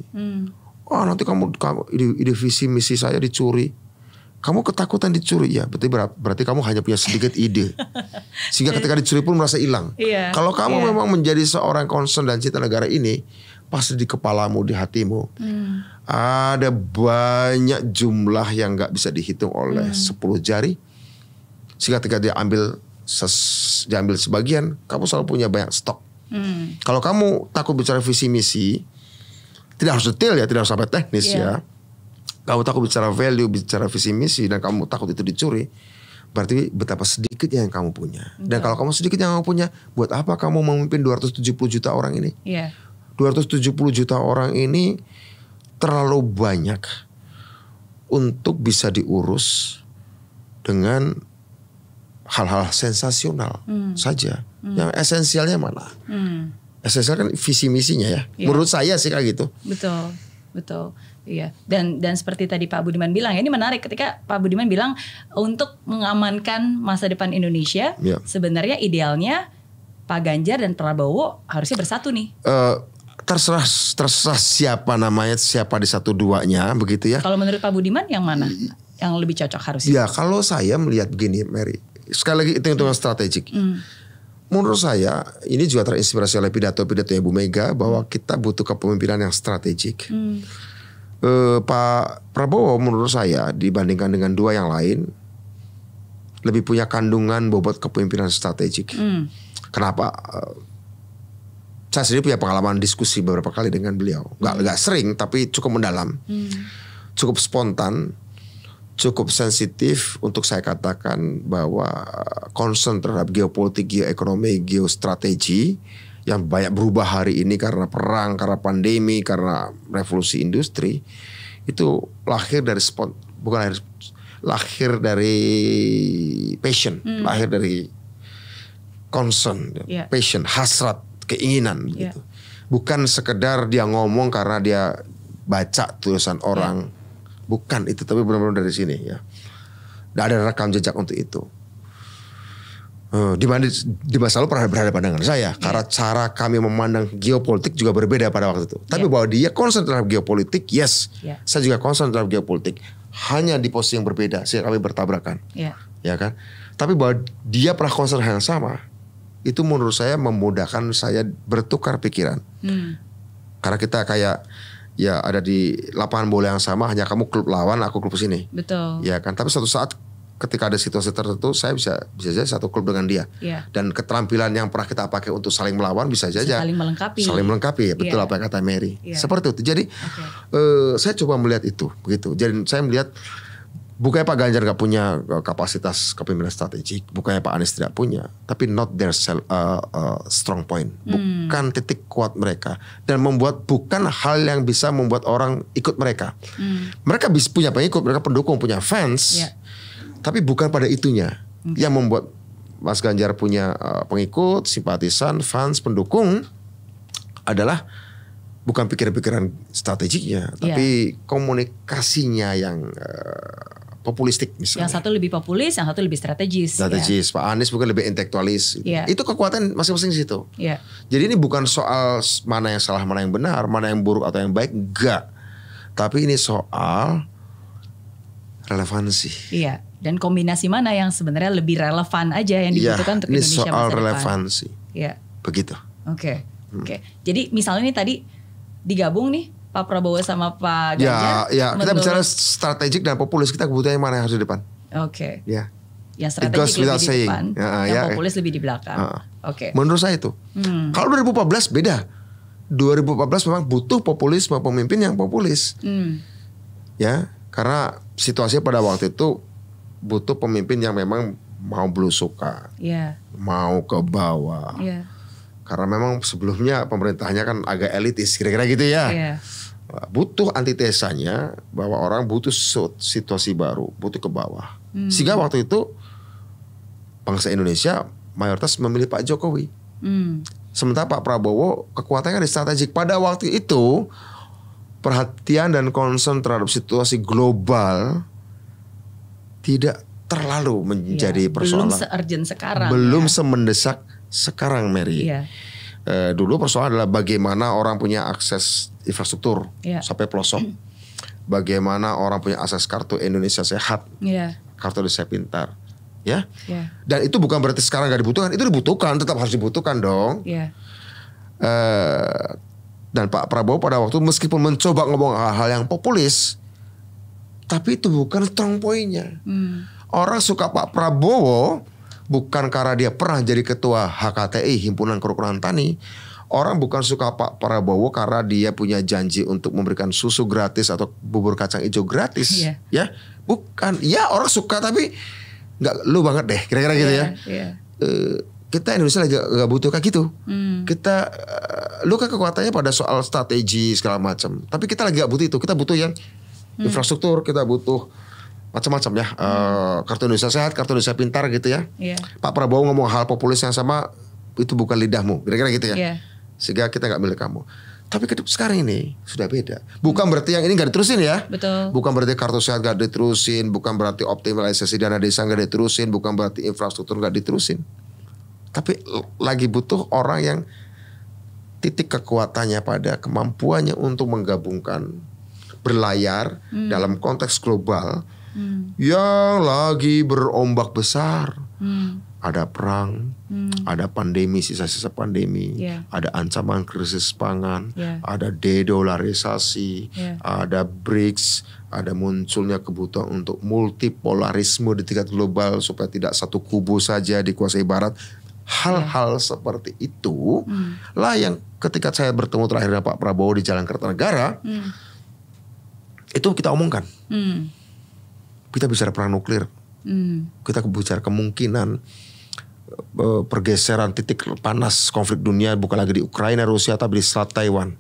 Nanti kamu ide visi misi saya dicuri. Kamu ketakutan dicuri ya, berarti kamu hanya punya sedikit ide. Sehingga ketika dicuri pun merasa hilang. Kalau kamu memang menjadi seorang concern dan cita negara ini, pasti di kepalamu, di hatimu. Ada banyak jumlah yang gak bisa dihitung oleh 10 jari. Sehingga ketika diambil sebagian, kamu selalu punya banyak stok. Kalau kamu takut bicara visi misi, tidak harus detail ya, tidak harus sampai teknis ya. Kamu takut bicara value, bicara visi misi, dan kamu takut itu dicuri, berarti betapa sedikitnya yang kamu punya. Dan kalau kamu sedikit yang kamu punya, buat apa kamu memimpin 270 juta orang ini? 270 juta orang ini terlalu banyak untuk bisa diurus dengan hal-hal sensasional saja. Yang esensialnya mana? Esensial kan visi misinya ya. Menurut saya sih kayak gitu. Betul. Iya. Dan seperti tadi Pak Budiman bilang, ya ini menarik ketika Pak Budiman bilang untuk mengamankan masa depan Indonesia, sebenarnya idealnya Pak Ganjar dan Prabowo harusnya bersatu nih. Terserah siapa namanya, siapa di 1-2-nya begitu ya. Kalau menurut Pak Budiman yang mana yang lebih cocok harusnya? Ya kalau saya melihat begini Mary, sekali lagi hitung-hitungan strategik. Menurut saya ini juga terinspirasi oleh pidato-pidato Ibu Mega bahwa kita butuh kepemimpinan yang strategik. Pak Prabowo menurut saya dibandingkan dengan 2 yang lain lebih punya kandungan bobot kepemimpinan strategik. Kenapa? Saya sendiri punya pengalaman diskusi beberapa kali dengan beliau. Gak sering tapi cukup mendalam, cukup spontan, cukup sensitif untuk saya katakan bahwa concern terhadap geopolitik, geoekonomi, geostrategi yang banyak berubah hari ini karena perang, karena pandemi, karena revolusi industri, itu lahir dari passion, lahir dari concern, passion, hasrat, keinginan gitu. Bukan sekedar dia ngomong karena dia baca tulisan orang. Bukan itu, tapi benar-benar dari sini ya. Tidak ada rekam jejak untuk itu. Di masa lalu pernah berhadapan dengan saya karena cara kami memandang geopolitik juga berbeda pada waktu itu. Tapi bahwa dia concern terhadap geopolitik, saya juga concern terhadap geopolitik. Hanya di posisi yang berbeda, sehingga kami bertabrakan. Ya kan? Tapi bahwa dia pernah concern yang sama, itu menurut saya memudahkan saya bertukar pikiran. Karena kita kayak ya ada di lapangan bola yang sama, hanya kamu klub lawan, aku klub sini. Betul. Ya kan, tapi suatu saat ketika ada situasi tertentu saya bisa jadi satu klub dengan dia. Dan keterampilan yang pernah kita pakai untuk saling melawan bisa saja saling melengkapi ya, betul apa yang kata Mary. Seperti itu. Jadi saya coba melihat itu begitu. Jadi saya melihat bukannya Pak Ganjar gak punya kapasitas kepemimpinan strategik, bukannya Pak Anies tidak punya, tapi not their strong point, bukan titik kuat mereka, dan bukan hal yang bisa membuat orang ikut mereka. Mereka bisa punya pengikut, mereka pendukung, punya fans, tapi bukan pada itunya yang membuat Mas Ganjar punya pengikut, simpatisan, fans, pendukung. adalah bukan pikiran-pikiran strategiknya, tapi komunikasinya yang populistik misalnya. Yang satu lebih populis, yang satu lebih strategis. Strategis, Pak Anies bukan lebih intelektualis. Itu kekuatan masing-masing di situ. Jadi ini bukan soal mana yang salah, mana yang benar, mana yang buruk atau yang baik, enggak. Tapi ini soal relevansi. Iya. Dan kombinasi mana yang sebenarnya lebih relevan aja yang dibutuhkan untuk Indonesia masa depan. Ini soal relevansi. Iya. Begitu. Oke. Jadi misalnya nih tadi digabung nih Pak Prabowo sama Pak Ganjar. Ya, kita bicara strategik dan populis, kita kebutuhannya mana yang harus di depan. Oke. Ya. Yang strategik lebih di depan, yang populis lebih di belakang. Oke. Menurut saya itu. Kalau 2014 beda. 2014 memang butuh populisme, pemimpin yang populis. Ya, karena situasinya pada waktu itu butuh pemimpin yang memang mau belusukan, mau ke bawah. Karena memang sebelumnya pemerintahnya kan agak elitis, kira-kira gitu ya. Butuh antitesanya bahwa orang butuh situasi baru, butuh ke bawah. Sehingga waktu itu bangsa Indonesia mayoritas memilih Pak Jokowi. Sementara Pak Prabowo kekuatannya di strategik. Pada waktu itu perhatian dan concern terhadap situasi global tidak terlalu menjadi persoalan. Belum se-urgent sekarang. Belum semendesak sekarang, Mary. Dulu persoalan adalah bagaimana orang punya akses infrastruktur sampai pelosok. Bagaimana orang punya akses kartu Indonesia Sehat, kartu Indonesia Pintar. Dan itu bukan berarti sekarang gak dibutuhkan. Itu dibutuhkan, tetap harus dibutuhkan dong. Dan Pak Prabowo pada waktu meskipun mencoba ngomong hal-hal yang populis, tapi itu bukan strong point-nya. Orang suka Pak Prabowo bukan karena dia pernah jadi ketua HKTI, Himpunan Kerukunan Tani. Orang bukan suka Pak Prabowo karena dia punya janji untuk memberikan susu gratis atau bubur kacang hijau gratis. Ya, bukan. Ya, orang suka tapi nggak lu banget deh, kira-kira gitu ya. Kita Indonesia lagi gak butuh kayak gitu. Kita lu kan kekuatannya pada soal strategi segala macam. Tapi kita lagi gak butuh itu. Kita butuh yang infrastruktur, kita butuh macam-macam ya. Kartu Indonesia Sehat, kartu Indonesia Pintar gitu ya. Pak Prabowo ngomong hal populis yang sama, itu bukan lidahmu, kira-kira gitu ya. Sehingga kita gak milik kamu. Tapi sekarang ini sudah beda. Bukan berarti yang ini gak diterusin ya. Bukan berarti kartu sehat gak diterusin. Bukan berarti optimalisasi dana desa gak diterusin. Bukan berarti infrastruktur gak diterusin. Tapi lagi butuh orang yang titik kekuatannya pada kemampuannya untuk menggabungkan berlayar dalam konteks global yang lagi berombak besar. Ada perang, ada pandemi, sisa-sisa pandemi, ada ancaman krisis pangan, ada dedolarisasi, ada BRICS, ada munculnya kebutuhan untuk multipolarisme di tingkat global supaya tidak satu kubu saja dikuasai Barat. Hal-hal seperti itu lah yang ketika saya bertemu terakhir dengan Pak Prabowo di Jalan Kertanegara, itu kita omongkan. Kita bicara perang nuklir, kita bicara kemungkinan pergeseran titik panas konflik dunia bukan lagi di Ukraina, Rusia, tapi di Selat Taiwan.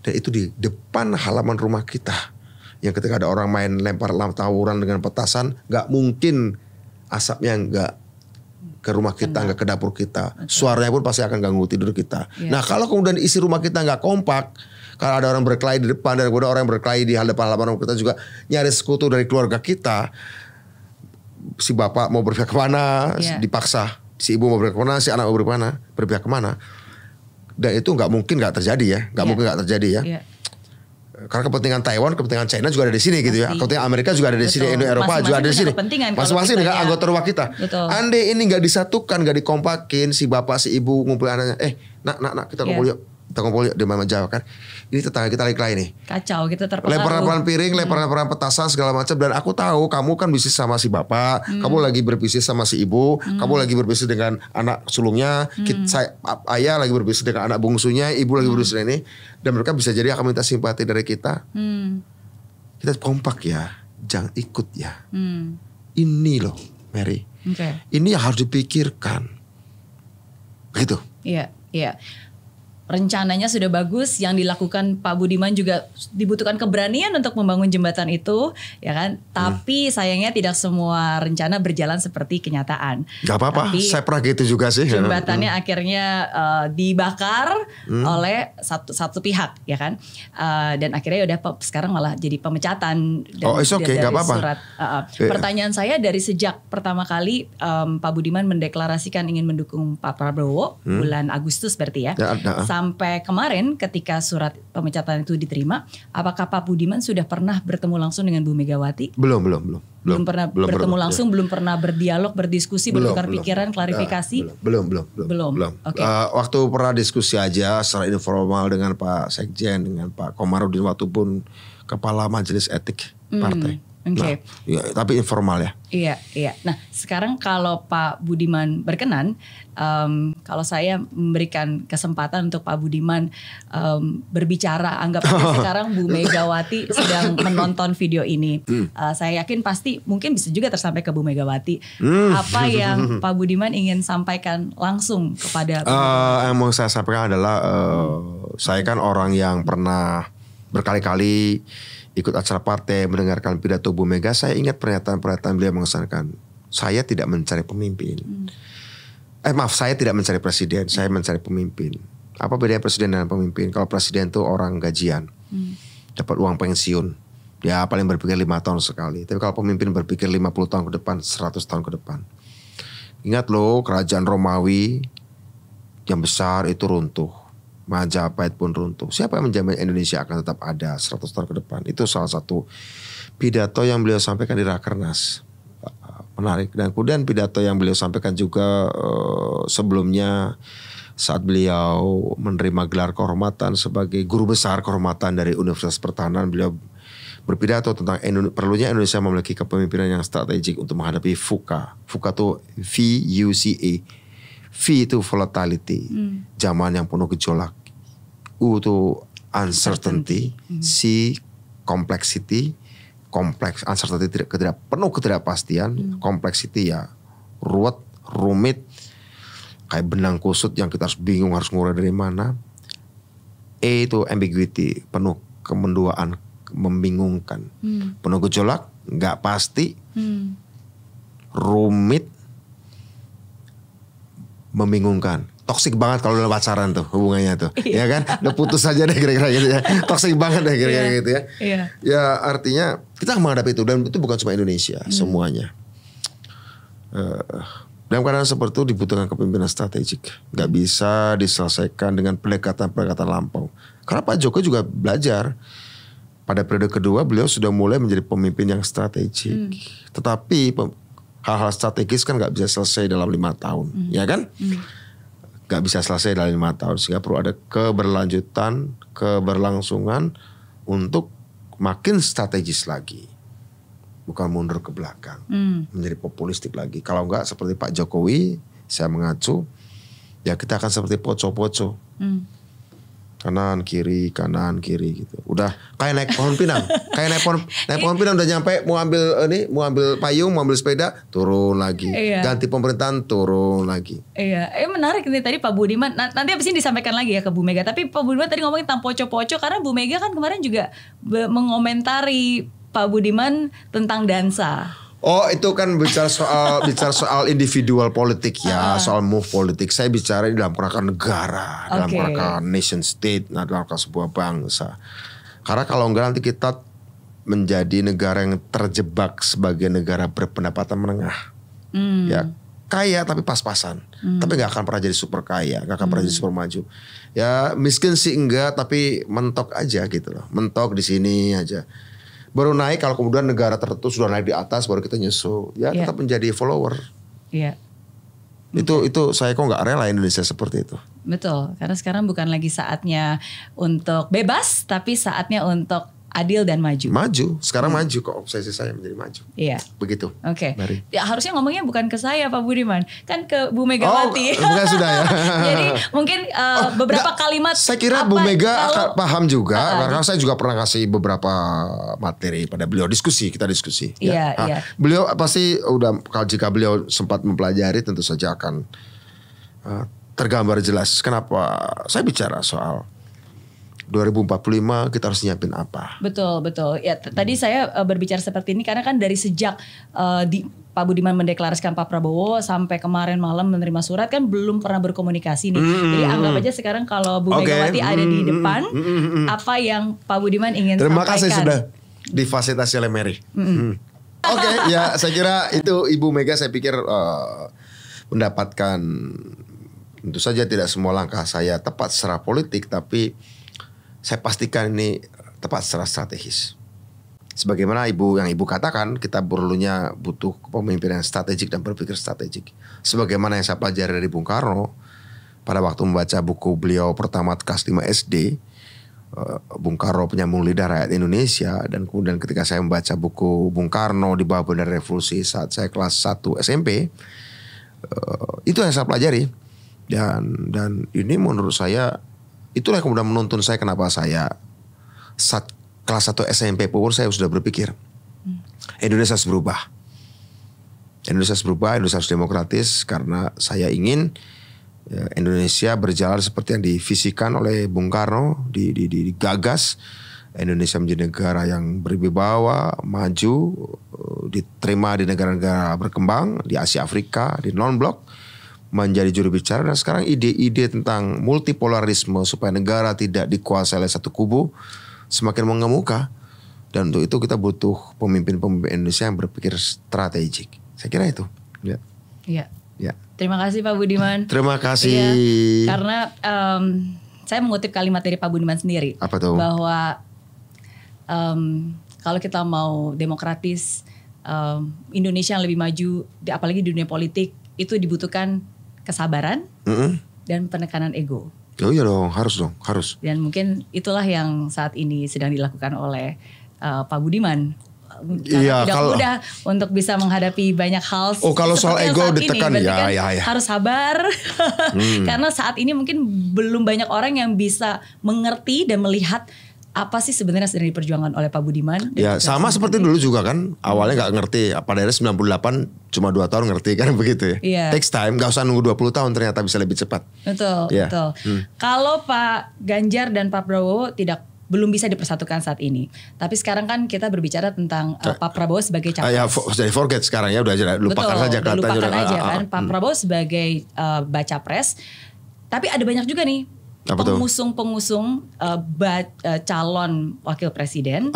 Dan itu di depan halaman rumah kita, yang ketika ada orang main lempar tawuran dengan petasan, nggak mungkin asapnya nggak ke rumah kita, nggak ke dapur kita. Suaranya pun pasti akan ganggu tidur kita. Nah, kalau kemudian isi rumah kita nggak kompak, kalau ada orang berkelahi di depan dan kemudian orang yang berkelahi di halaman rumah kita juga nyari sekutu dari keluarga kita, si bapak mau berpihak kemana, dipaksa. Si ibu mau berpihak kemana, si anak mau berpihak kemana. Dan itu nggak mungkin nggak terjadi ya, nggak mungkin nggak terjadi ya. Karena kepentingan Taiwan, kepentingan China juga ada di sini gitu ya. Kepentingan Amerika juga ada di sini, Eropa juga ada di sini. Masing-masing dengan anggota rumah kita. Andai ini nggak disatukan, nggak dikompakin, si bapak, si ibu ngumpul anaknya, nak kita kumpul yuk. Kita kumpul di Mama Jawa kan. Ini tetangga kita lagi nih. Kacau, kita terpengaruh. Lemparan piring, lemparan petasan segala macam. Dan aku tahu kamu kan bisnis sama si bapak, kamu lagi berbisnis sama si ibu, kamu lagi berbisnis dengan anak sulungnya, ayah lagi berbisnis dengan anak bungsunya, ibu lagi berbisnis dengan ini. Dan mereka bisa jadi akan minta simpati dari kita. Kita kompak ya, jangan ikut ya. Ini loh, Mary. Ini yang harus dipikirkan. Begitu. Iya. rencananya sudah bagus, yang dilakukan Pak Budiman juga dibutuhkan keberanian untuk membangun jembatan itu, ya kan? Tapi sayangnya tidak semua rencana berjalan seperti kenyataan. Gak apa-apa, saya pernah gitu juga sih. Jembatannya akhirnya dibakar oleh satu pihak, ya kan? Dan akhirnya udah sekarang malah jadi pemecatan dari gak apa-apa. surat. Pertanyaan saya dari sejak pertama kali Pak Budiman mendeklarasikan ingin mendukung Pak Prabowo bulan Agustus berarti ya. Sampai kemarin ketika surat pemecatan itu diterima, apakah Pak Budiman sudah pernah bertemu langsung dengan Bu Megawati? Belum Pernah bertemu langsung, belum pernah berdialog, berdiskusi, bertukar pikiran, klarifikasi? Belum. Okay. Waktu pernah diskusi aja secara informal dengan Pak Sekjen, dengan Pak Komarudin waktu pun Kepala Majelis Etik Partai. Okay. Nah, ya, tapi informal ya. Iya. Nah, sekarang kalau Pak Budiman berkenan, kalau saya memberikan kesempatan untuk Pak Budiman berbicara, anggap aja sekarang Bu Megawati sedang menonton video ini. Saya yakin pasti mungkin bisa juga tersampai ke Bu Megawati. Apa yang Pak Budiman ingin sampaikan langsung kepada Bu Megawati? Yang mau saya sampaikan adalah saya kan orang yang pernah berkali-kali ikut acara partai, mendengarkan pidato Bu Mega. Saya ingat pernyataan-pernyataan beliau mengesankan, saya tidak mencari pemimpin. Saya tidak mencari presiden, saya mencari pemimpin. Apa bedanya presiden dan pemimpin? Kalau presiden itu orang gajian, dapat uang pensiun, ya paling berpikir 5 tahun sekali. Tapi kalau pemimpin berpikir 50 tahun ke depan, 100 tahun ke depan. Ingat loh, kerajaan Romawi yang besar itu runtuh. Majapahit pun runtuh. Siapa yang menjamin Indonesia akan tetap ada 100 tahun ke depan? Itu salah satu pidato yang beliau sampaikan di Rakernas. Menarik. Dan kemudian pidato yang beliau sampaikan juga sebelumnya saat beliau menerima gelar kehormatan sebagai guru besar kehormatan dari Universitas Pertahanan. Beliau berpidato tentang perlunya Indonesia memiliki kepemimpinan yang strategik untuk menghadapi VUCA. VUCA itu V-U-C-A. V itu volatility, zaman yang penuh gejolak. U itu uncertainty. C complexity, uncertainty penuh ketidakpastian. Complexity ya ruwet, rumit, kayak benang kusut yang kita harus bingung harus ngurai dari mana. E itu ambiguity, penuh kemenduaan, membingungkan, penuh gejolak, nggak pasti, rumit, membingungkan. Toksik banget kalau udah pacaran tuh hubungannya tuh. Ya kan? Udah putus aja deh kira-kira gitu ya. Toksik banget deh kira-kira gitu ya. Ya artinya kita menghadapi itu. Dan itu bukan cuma Indonesia. Semuanya. Dalam keadaan seperti itu dibutuhkan kepemimpinan strategik. Gak bisa diselesaikan dengan pendekatan-pendekatan lampau. Karena Pak Jokowi juga belajar. Pada periode kedua beliau sudah mulai menjadi pemimpin yang strategik. Tetapi hal-hal strategis kan gak bisa selesai dalam 5 tahun. Ya kan? Gak bisa selesai dalam 5 tahun. Sehingga perlu ada keberlanjutan, keberlangsungan untuk makin strategis lagi. Bukan mundur ke belakang. Menjadi populistik lagi. Kalau enggak seperti Pak Jokowi, saya mengacu, ya kita akan seperti poco-poco. Kanan kiri gitu. Udah kayak naik pohon pinang. Kayak naik pohon pinang udah nyampe mau ambil payung, mau ambil sepeda, turun lagi. Ganti pemerintahan, turun lagi. Iya, menarik nih tadi Pak Budiman. Nanti abis ini disampaikan lagi ya ke Bu Mega. Tapi Pak Budiman tadi ngomongin tentang poco-poco karena Bu Mega kan kemarin juga mengomentari Pak Budiman tentang dansa. Oh itu kan bicara soal individual politik ya, soal move politik. Saya bicara dalam kerangka negara, dalam kerangka nation state, dalam kerangka sebuah bangsa. Karena kalau enggak nanti kita menjadi negara yang terjebak sebagai negara berpendapatan menengah. Ya kaya tapi pas-pasan, tapi nggak akan pernah jadi super kaya, nggak akan pernah jadi super maju. Ya miskin sih enggak, tapi mentok aja gitu loh, mentok di sini aja. Baru naik kalau kemudian negara tertentu sudah naik di atas baru kita nyusul. Ya tetap menjadi follower. Iya. Itu saya kok nggak rela Indonesia seperti itu. Betul, karena sekarang bukan lagi saatnya untuk bebas, tapi saatnya untuk adil dan maju. Maju, sekarang maju kok obsesi saya menjadi maju. Iya. Begitu. Oke. Ya, harusnya ngomongnya bukan ke saya Pak Budiman, kan ke Bu Megawati. Bukan sudah ya. Jadi mungkin beberapa kalimat. Saya kira Bu Mega akan paham juga, karena saya juga pernah kasih beberapa materi pada beliau kita diskusi. Iya. Beliau pasti udah jika beliau sempat mempelajari tentu saja akan tergambar jelas kenapa saya bicara soal 2045 kita harus nyiapin apa. Betul. Ya, tadi saya berbicara seperti ini karena kan dari sejak Pak Budiman mendeklarasikan Pak Prabowo sampai kemarin malam menerima surat kan belum pernah berkomunikasi nih. Jadi anggap aja sekarang kalau Bu Megawati ada di depan, apa yang Pak Budiman ingin Terima sampaikan. kasih sudah difasilitasi oleh Mary. Oke, ya saya kira itu Ibu Mega saya pikir mendapatkan, tentu saja tidak semua langkah saya tepat secara politik, tapi saya pastikan ini tepat secara strategis. Sebagaimana yang Ibu katakan, kita perlunya butuh kepemimpinan strategik dan berpikir strategik. Sebagaimana yang saya pelajari dari Bung Karno pada waktu membaca buku beliau pertama kelas 5 SD, Bung Karno Penyambung Lidah Rakyat Indonesia, dan kemudian ketika saya membaca buku Bung Karno di bawah Bendera Revolusi saat saya kelas 1 SMP, itu yang saya pelajari. Dan ini menurut saya itulah yang kemudian menuntun saya kenapa saya saat kelas 1 SMP pun saya sudah berpikir Indonesia harus berubah. Indonesia harus berubah, Indonesia harus demokratis, karena saya ingin Indonesia berjalan seperti yang divisikan oleh Bung Karno, digagas. Indonesia menjadi negara yang berwibawa, maju, diterima di negara-negara berkembang, di Asia Afrika, di non-blok, menjadi juru bicara. Dan sekarang ide-ide tentang multipolarisme supaya negara tidak dikuasai oleh satu kubu semakin mengemuka. Dan untuk itu kita butuh pemimpin-pemimpin Indonesia yang berpikir strategik. Saya kira itu. Ya. Iya. Terima kasih Pak Budiman. Terima kasih. Iya, karena saya mengutip kalimat dari Pak Budiman sendiri. Apa tuh? Bahwa kalau kita mau demokratis, Indonesia yang lebih maju, apalagi di dunia politik, itu dibutuhkan kesabaran dan penekanan ego. Oh iya dong, harus. Dan mungkin itulah yang saat ini sedang dilakukan oleh Pak Budiman. Karena tidak mudah untuk bisa menghadapi banyak hal. Oh, kalau soal ego ditekan ya. Harus sabar. Karena saat ini mungkin belum banyak orang yang bisa mengerti dan melihat apa sih sebenarnya sedang diperjuangkan oleh Pak Budiman. Ya sama seperti dulu juga kan. Awalnya gak ngerti. Pada akhirnya 98 cuma 2 tahun ngerti kan begitu ya. Iya. Takes time, gak usah nunggu 20 tahun ternyata bisa lebih cepat. Betul. Kalau Pak Ganjar dan Pak Prabowo belum bisa dipersatukan saat ini. Tapi sekarang kan kita berbicara tentang Pak Prabowo sebagai capres. Jadi forget sekarang ya, udah lupakan saja katanya. Lupakan aja kan. Pak Prabowo sebagai baca pres. Tapi ada banyak juga nih pengusung-pengusung calon wakil presiden,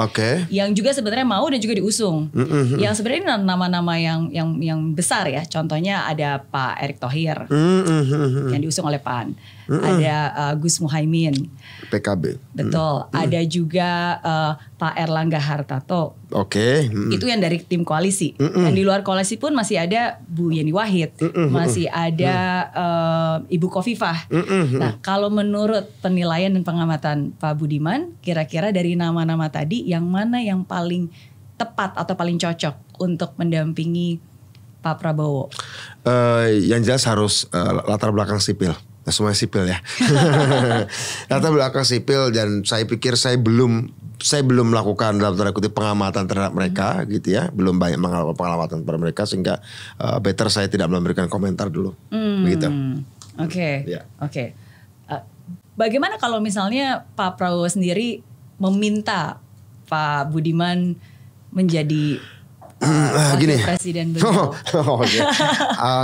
yang juga sebenarnya mau dan juga diusung. Yang sebenarnya ini nama-nama yang besar ya. Contohnya ada Pak Erick Thohir yang diusung oleh PAN. Ada Gus Muhaimin, PKB. Betul. Ada juga Pak Erlangga Hartarto. Itu yang dari tim koalisi. Dan di luar koalisi pun masih ada Bu Yeni Wahid, masih ada Ibu Khofifah. Nah, kalau menurut penilaian dan pengamatan Pak Budiman, kira-kira dari nama-nama tadi yang mana yang paling tepat atau paling cocok untuk mendampingi Pak Prabowo? Yang jelas harus latar belakang sipil. Semuanya sipil ya. Latar belakang sipil, dan saya pikir saya belum melakukan dalam tanda kutip pengamatan terhadap mereka gitu ya. Belum banyak melakukan pengamatan terhadap mereka, sehingga better saya tidak memberikan komentar dulu. Begitu. Oke. Bagaimana kalau misalnya Pak Prabowo sendiri meminta Pak Budiman menjadi wakil presiden beliau?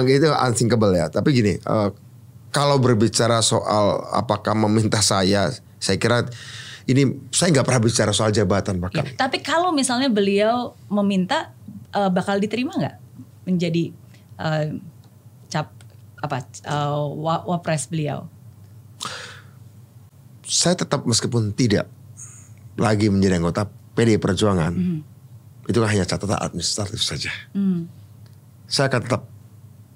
Gitu unthinkable ya. Tapi gini, kalau berbicara soal apakah meminta saya kira ini saya nggak pernah bicara soal jabatan bahkan. Ya, tapi kalau misalnya beliau meminta, bakal diterima nggak menjadi wapres beliau? Saya tetap, meskipun tidak lagi menjadi anggota PDI Perjuangan, itu kan hanya catatan administratif saja. Saya akan tetap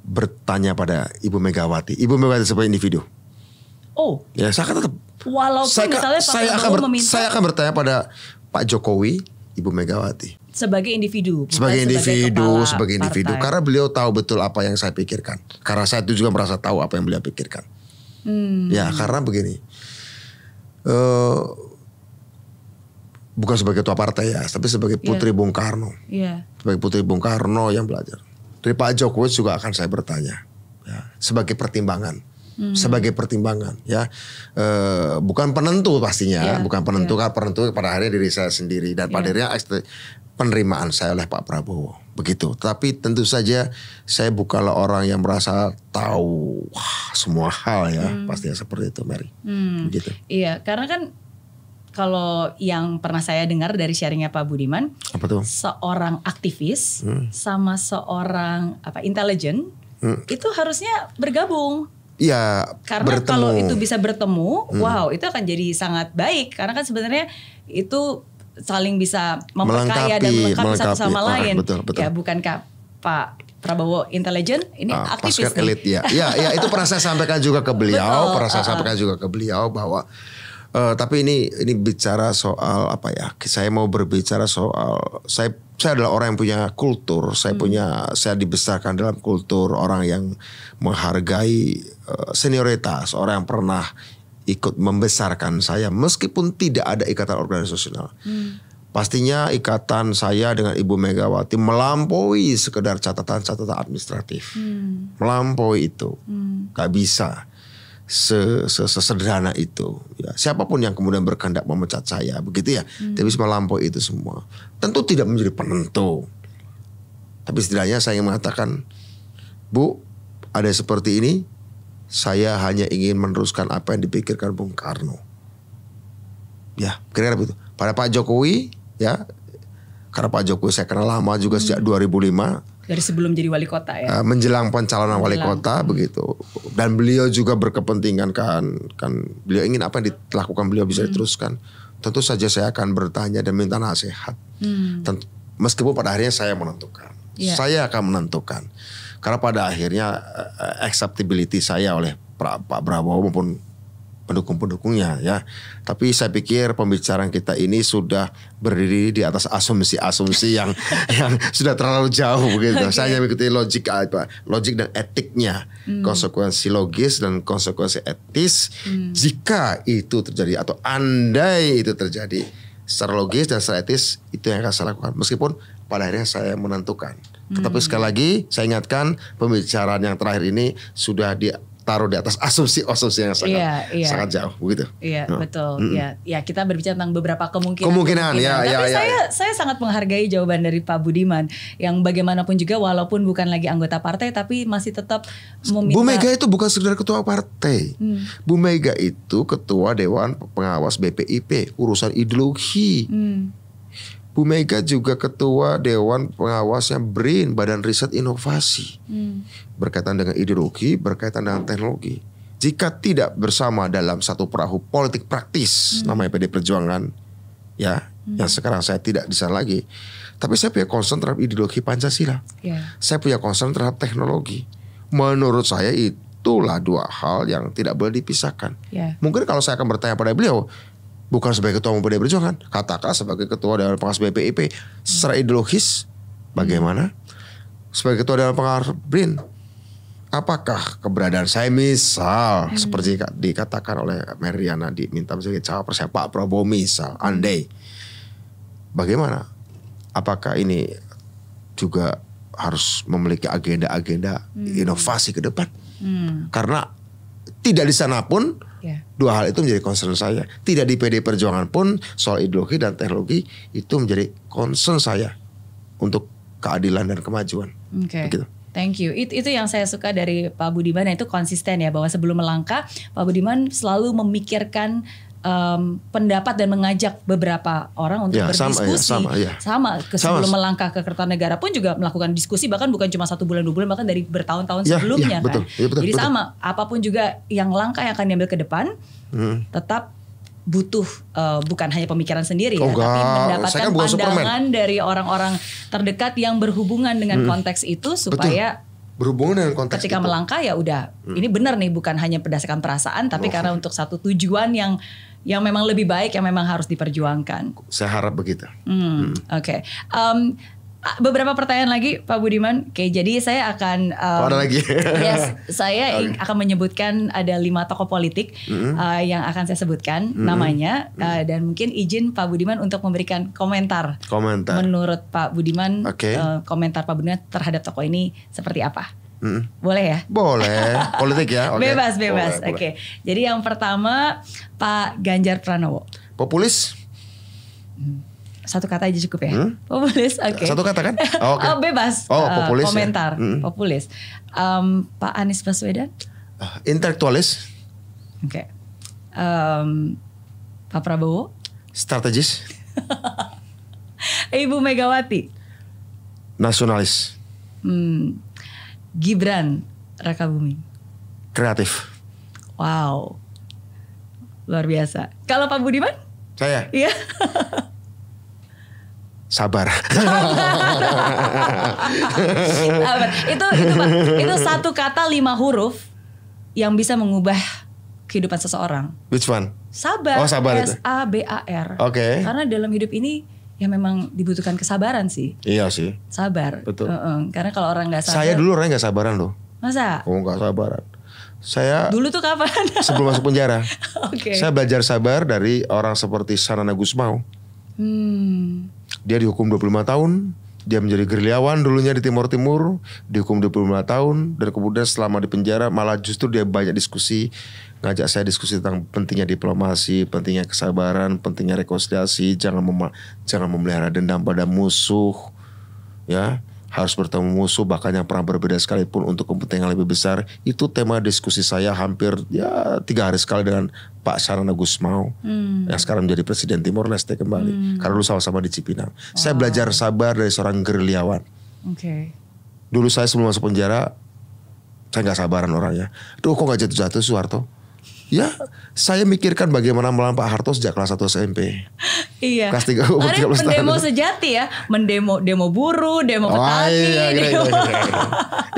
bertanya pada Ibu Megawati sebagai individu. Ya, saya akan tetap. Walaupun misalnya Pak Prabowo meminta. Saya akan bertanya pada Pak Jokowi, Ibu Megawati. Sebagai individu. Sebagai individu. Karena beliau tahu betul apa yang saya pikirkan. Karena saya itu juga merasa tahu apa yang beliau pikirkan. Ya, karena begini. Bukan sebagai ketua partai ya, tapi sebagai putri Bung Karno. Sebagai putri Bung Karno yang belajar. Dari Pak Jokowi juga akan saya bertanya, ya, sebagai pertimbangan. sebagai pertimbangan ya. Bukan penentu pastinya, bukan penentu. Karena penentu pada akhirnya diri saya sendiri dan pada akhirnya penerimaan saya oleh Pak Prabowo begitu. Tapi tentu saja saya bukanlah orang yang merasa tahu semua hal ya, pastinya seperti itu, Mary. Begitu. Iya, karena kan kalau yang pernah saya dengar dari sharingnya Pak Budiman, apa tuh? Seorang aktivis sama seorang intelijen itu harusnya bergabung. Iya, karena kalau itu bisa bertemu, wow, itu akan jadi sangat baik. Karena kan sebenarnya itu saling bisa memperkaya dan melengkapi satu sama lain. Betul. Ya, bukankah Pak Prabowo intelijen, ini aktivis pasukan elit ya. Ya, itu pernah saya sampaikan juga ke beliau, bahwa tapi ini bicara soal apa ya? Saya mau berbicara soal saya adalah orang yang punya kultur, saya dibesarkan dalam kultur orang yang menghargai senioritas, orang yang pernah ikut membesarkan saya meskipun tidak ada ikatan organisasional. Pastinya ikatan saya dengan Ibu Megawati melampaui sekedar catatan-catatan administratif. Melampaui itu. Gak bisa sesederhana itu ya. Siapapun yang kemudian berkehendak memecat saya begitu ya, tapi melampaui itu semua. Tentu tidak menjadi penentu, tapi setidaknya saya ingin mengatakan, Bu, ada seperti ini, saya hanya ingin meneruskan apa yang dipikirkan Bung Karno ya, kira-kira begitu. Pada Pak Jokowi ya, karena Pak Jokowi saya kenal lama juga sejak 2005. Dari sebelum jadi wali kota ya. Menjelang pencalonan wali kota begitu. Dan beliau juga berkepentingan kan beliau ingin apa yang dilakukan beliau bisa diteruskan. Tentu saja saya akan bertanya dan minta nasihat. Meskipun pada akhirnya saya menentukan. Saya akan menentukan. Karena pada akhirnya acceptability saya oleh Pak Prabowo maupun pendukung-pendukungnya ya. Tapi saya pikir pembicaraan kita ini sudah berdiri di atas asumsi-asumsi yang sudah terlalu jauh begitu. Saya hanya mengikuti logik dan etiknya, konsekuensi logis dan konsekuensi etis. Jika itu terjadi atau andai itu terjadi secara logis dan secara etis, itu yang akan saya lakukan. Meskipun pada akhirnya saya menentukan. Tapi sekali lagi saya ingatkan, pembicaraan yang terakhir ini sudah taruh di atas asumsi-asumsi yang sangat jauh begitu. Iya, betul. Ya, kita berbicara tentang beberapa kemungkinan. Tapi saya sangat menghargai jawaban dari Pak Budiman yang bagaimanapun juga walaupun bukan lagi anggota partai tapi masih tetap meminta. Bu Mega itu bukan sekedar ketua partai. Bu Mega itu ketua Dewan Pengawas BPIP, urusan ideologi. Bu Mega juga ketua Dewan Pengawasnya BRIN, Badan Riset Inovasi. Berkaitan dengan ideologi, berkaitan dengan teknologi. Jika tidak bersama dalam satu perahu politik praktis, namanya PD Perjuangan, ya, yang sekarang saya tidak di sana lagi. Tapi saya punya concern terhadap ideologi Pancasila. Saya punya concern terhadap teknologi. Menurut saya itulah dua hal yang tidak boleh dipisahkan. Mungkin kalau saya akan bertanya pada beliau, bukan sebagai ketua umum PD Perjuangan, katakanlah sebagai ketua Dewan Pengawas BPIP, secara ideologis bagaimana? Sebagai ketua Dewan Pengawas BRIN, apakah keberadaan saya misal seperti dikatakan oleh Meriana diminta sebagai cawapres Pak Prabowo misal, andai, bagaimana? Apakah ini juga harus memiliki agenda-agenda inovasi ke depan? Karena tidak di sana pun dua hal itu menjadi concern saya. Tidak di PD Perjuangan pun soal ideologi dan teknologi itu menjadi concern saya untuk keadilan dan kemajuan. Begitu. Thank you. Itu yang saya suka dari Pak Budiman, itu konsisten ya, bahwa sebelum melangkah Pak Budiman selalu memikirkan pendapat dan mengajak beberapa orang untuk berdiskusi. Sebelum melangkah ke Kertanegara pun juga melakukan diskusi, bahkan bukan cuma 1 bulan 2 bulan, bahkan dari bertahun-tahun sebelumnya kan. Jadi sama, apapun juga yang langkah yang akan diambil ke depan, tetap butuh bukan hanya pemikiran sendiri tapi mendapatkan pandangan dari orang-orang terdekat yang berhubungan dengan konteks itu supaya berhubungan dengan konteks ketika melangkah ya udah ini benar nih, bukan hanya berdasarkan perasaan tapi karena untuk satu tujuan yang memang lebih baik, yang memang harus diperjuangkan. Saya harap begitu. Oke. Beberapa pertanyaan lagi Pak Budiman. Oke, jadi saya akan ada lagi. Saya akan menyebutkan ada 5 tokoh politik yang akan saya sebutkan namanya dan mungkin izin Pak Budiman untuk memberikan komentar. Menurut Pak Budiman, komentar Pak Budiman terhadap tokoh ini seperti apa? Boleh ya? Boleh. Politik ya. Okay. Bebas. Boleh. Oke. Jadi yang pertama Pak Ganjar Pranowo. Populis. Satu kata aja cukup ya? Populis, oke. Satu kata kan? Oh, okay. Bebas. Populis komentar. ya? Populis. Pak Anies Baswedan. Intelektualis. Oke. Pak Prabowo. Strategis. Ibu Megawati. Nasionalis. Gibran Rakabuming. Kreatif. Wow. Luar biasa. Kalau Pak Budiman? Saya. Iya. Sabar. Itu satu kata 5 huruf yang bisa mengubah kehidupan seseorang. Which one? Sabar. Oh, sabar itu. SABAR. Oke. Karena dalam hidup ini ya memang dibutuhkan kesabaran sih. Iya sih. Sabar. Betul. Karena kalau orang nggak sabar. Saya dulu orangnya nggak sabaran loh. Masa? Oh, nggak sabaran. Saya dulu tuh kapan? sebelum masuk penjara. Oke. Saya belajar sabar dari orang seperti Sanana Gusmao. Dia dihukum 25 tahun. Dia menjadi gerilyawan dulunya di Timur Timur, dihukum 25 tahun, dan kemudian selama di penjara malah justru dia banyak diskusi, ngajak saya diskusi tentang pentingnya diplomasi, pentingnya kesabaran, pentingnya rekonsiliasi, jangan memelihara dendam pada musuh, ya. Harus bertemu musuh bahkan yang pernah berbeda sekalipun untuk kepentingan lebih besar. Itu tema diskusi saya hampir 3 hari sekali dengan Pak Sanana Gusmao yang sekarang menjadi Presiden Timor Leste kembali. Karena dulu sama-sama di Cipinang. Saya belajar sabar dari seorang gerilyawan. Dulu saya sebelum masuk penjara, saya gak sabaran orangnya. Duh, kok gak jatuh-jatuh Soeharto? Ya, saya mikirkan bagaimana melawan Pak Harto sejak kelas 1 SMP. Iya. Kelas 3 umur 13 tahun. Pendemo sejati ya, demo buruh, demo petani.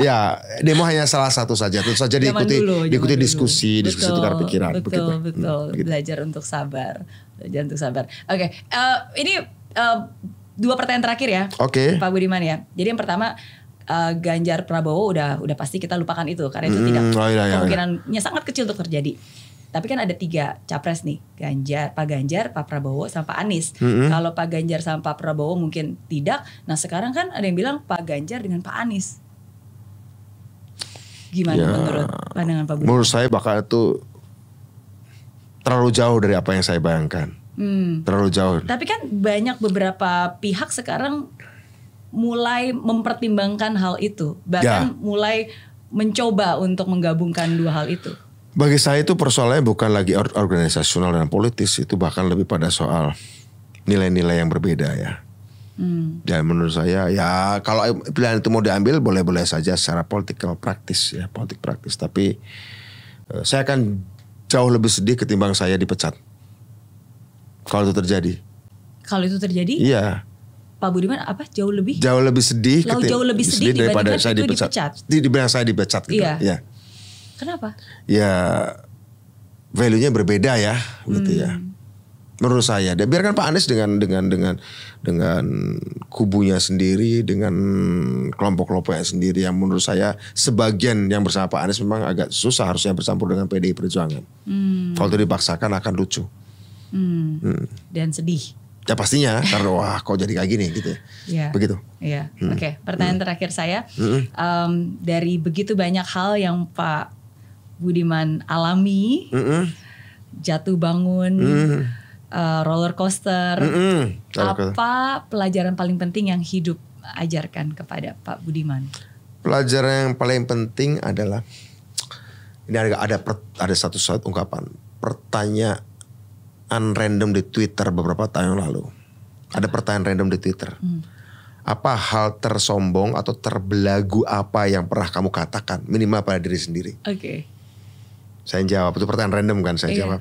Ya, demo hanya salah satu saja. Tentu saja diikuti diskusi tukar pikiran. Betul. Belajar untuk sabar. Oke, ini 2 pertanyaan terakhir ya, Pak Budiman ya. Jadi yang pertama, Ganjar Prabowo udah pasti kita lupakan itu karena itu kemungkinannya sangat kecil untuk terjadi. Tapi kan ada 3 capres nih, Pak Ganjar, Pak Prabowo, sama Pak Anies. Kalau Pak Ganjar sama Pak Prabowo mungkin tidak. Nah sekarang kan ada yang bilang Pak Ganjar dengan Pak Anies. Gimana menurut pandangan Pak Budiman? Menurut saya bakal itu terlalu jauh dari apa yang saya bayangkan. Terlalu jauh. Tapi kan banyak beberapa pihak sekarang mulai mempertimbangkan hal itu. Bahkan mulai mencoba untuk menggabungkan 2 hal itu. Bagi saya itu persoalannya bukan lagi organisasional dan politis. Itu bahkan lebih pada soal nilai-nilai yang berbeda ya. Dan menurut saya ya kalau pilihan itu mau diambil boleh-boleh saja secara politik praktis ya. Politik praktis. Tapi saya akan jauh lebih sedih ketimbang saya dipecat. Kalau itu terjadi. Kalau itu terjadi? Iya. Pak Budiman jauh lebih sedih daripada saya dipecat. Dibanding saya dipecat gitu. Iya. Kenapa? Ya value-nya berbeda ya gitu ya. Menurut saya. Dan biarkan Pak Anies dengan kubunya sendiri, dengan kelompok-kelompoknya sendiri yang menurut saya sebagian yang bersama Pak Anies memang agak susah harusnya bercampur dengan PDI Perjuangan. Kalau itu dipaksakan akan lucu. Dan sedih. Ya pastinya karena wah kok jadi kayak gini gitu. Begitu. Iya. Oke, pertanyaan terakhir saya. Dari begitu banyak hal yang Pak Budiman alami, jatuh bangun, roller coaster, apa pelajaran paling penting yang hidup ajarkan kepada Pak Budiman? Pelajaran yang paling penting adalah ini ada satu ungkapan pertanyaan random di Twitter beberapa tahun yang lalu. Ada pertanyaan random di Twitter. Apa hal tersombong atau terbelagu apa yang pernah kamu katakan minimal pada diri sendiri? Oke. Saya jawab, itu pertanyaan random kan saya jawab.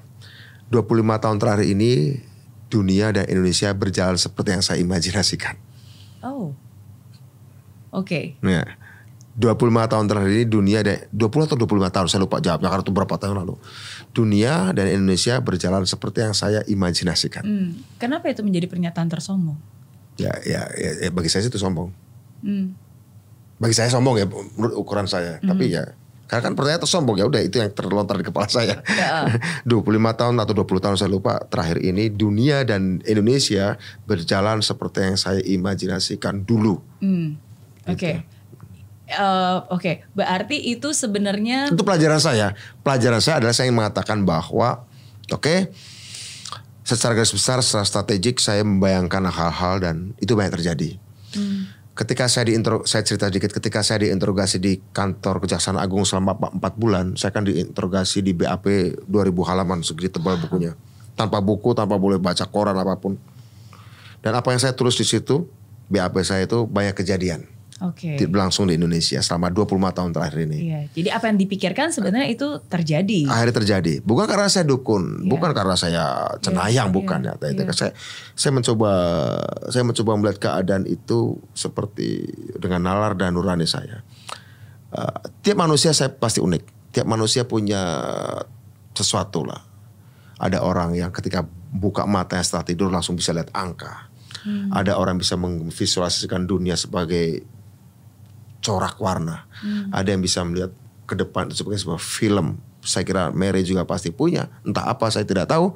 25 tahun terakhir ini dunia dan Indonesia berjalan seperti yang saya imajinasikan. Oh. Oke. Ya. 25 tahun terakhir ini dunia dan 20 atau 25 tahun saya lupa jawabnya karena itu berapa tahun lalu. Dunia dan Indonesia berjalan seperti yang saya imajinasikan. Kenapa itu menjadi pernyataan tersombong? Ya, bagi saya itu sombong. Bagi saya sombong ya menurut ukuran saya. Tapi ya karena kan pertanyaan tersombong ya udah itu yang terlontar di kepala saya. 25 tahun atau 20 tahun saya lupa terakhir ini dunia dan Indonesia berjalan seperti yang saya imajinasikan dulu. Oke. Oke, berarti itu sebenarnya Itu pelajaran saya. Pelajaran saya adalah saya ingin mengatakan bahwa oke, secara garis besar, secara strategik saya membayangkan hal-hal dan itu banyak terjadi. Ketika saya cerita dikit, ketika saya diinterogasi di kantor Kejaksaan Agung selama 4 bulan, saya kan diinterogasi di BAP 2000 halaman segede tebal bukunya. Tanpa buku, tanpa boleh baca koran apapun. Dan apa yang saya tulis di situ, BAP saya itu banyak kejadian. Berlangsung di Indonesia selama 25 tahun terakhir ini. Iya, jadi apa yang dipikirkan sebenarnya itu terjadi. Akhirnya terjadi. Bukan karena saya dukun, bukan karena saya cenayang, bukan ya. Saya mencoba melihat keadaan itu seperti dengan nalar dan nurani saya. Tiap manusia saya pasti unik. Tiap manusia punya sesuatu lah. Ada orang yang ketika buka matanya setelah tidur langsung bisa lihat angka. Ada orang bisa memvisualisasikan dunia sebagai corak warna. Ada yang bisa melihat ke depan itu sebagai sebuah film. Saya kira Mary juga pasti punya. Entah apa saya tidak tahu.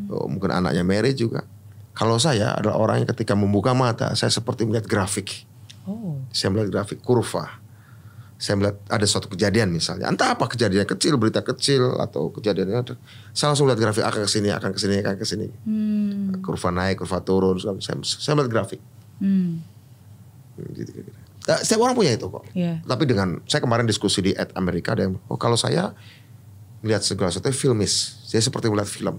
Mungkin anaknya Mary juga. Kalau saya adalah orang yang ketika membuka mata, saya seperti melihat grafik. Saya melihat grafik kurva. Saya melihat ada suatu kejadian misalnya. Entah apa kejadian kecil, berita kecil atau kejadian. Saya langsung lihat grafik akan kesini, akan kesini, akan kesini. Kurva naik, kurva turun. Saya melihat grafik. Gitu. Setiap orang punya itu kok. Tapi saya kemarin diskusi di Amerika ada yang, kalau saya melihat segala sesuatu filmis, saya seperti melihat film.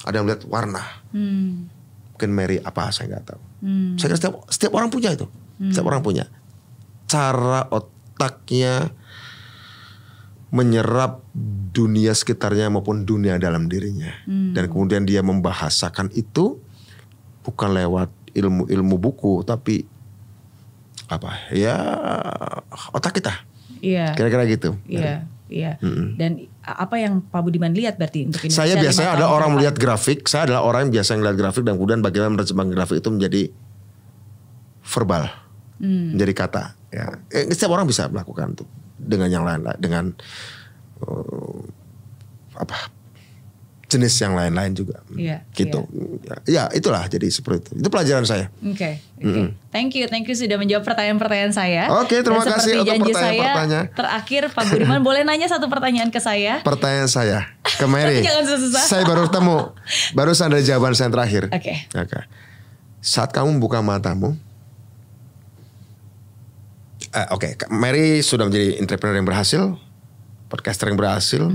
Ada yang melihat warna. Mungkin Mary apa saya nggak tahu. Saya kira setiap orang punya itu. Setiap orang punya cara otaknya menyerap dunia sekitarnya maupun dunia dalam dirinya. Dan kemudian dia membahasakan itu bukan lewat ilmu buku, tapi otak kita. Kira-kira gitu. Iya. Dan apa yang Pak Budiman lihat berarti untuk Indonesia? Saya biasanya adalah orang melihat grafik. Saya adalah orang yang biasa melihat grafik dan kemudian bagaimana menerjemahkan grafik itu menjadi verbal, menjadi kata. Ya, setiap orang bisa melakukan itu dengan yang lain, dengan jenis yang lain-lain juga. Gitu. Ya, itulah jadi seperti itu. Itu pelajaran saya. Oke. Thank you sudah menjawab pertanyaan-pertanyaan saya. Oke, terima kasih untuk pertanyaan-pertanyaan. Terakhir Pak Budiman boleh nanya satu pertanyaan ke saya? Pertanyaan saya ke Mary. Jangan susah. Saya baru ketemu. Barusan ada jawaban saya yang terakhir. Oke. Saat kamu buka matamu, Mary sudah menjadi entrepreneur yang berhasil, podcaster yang berhasil.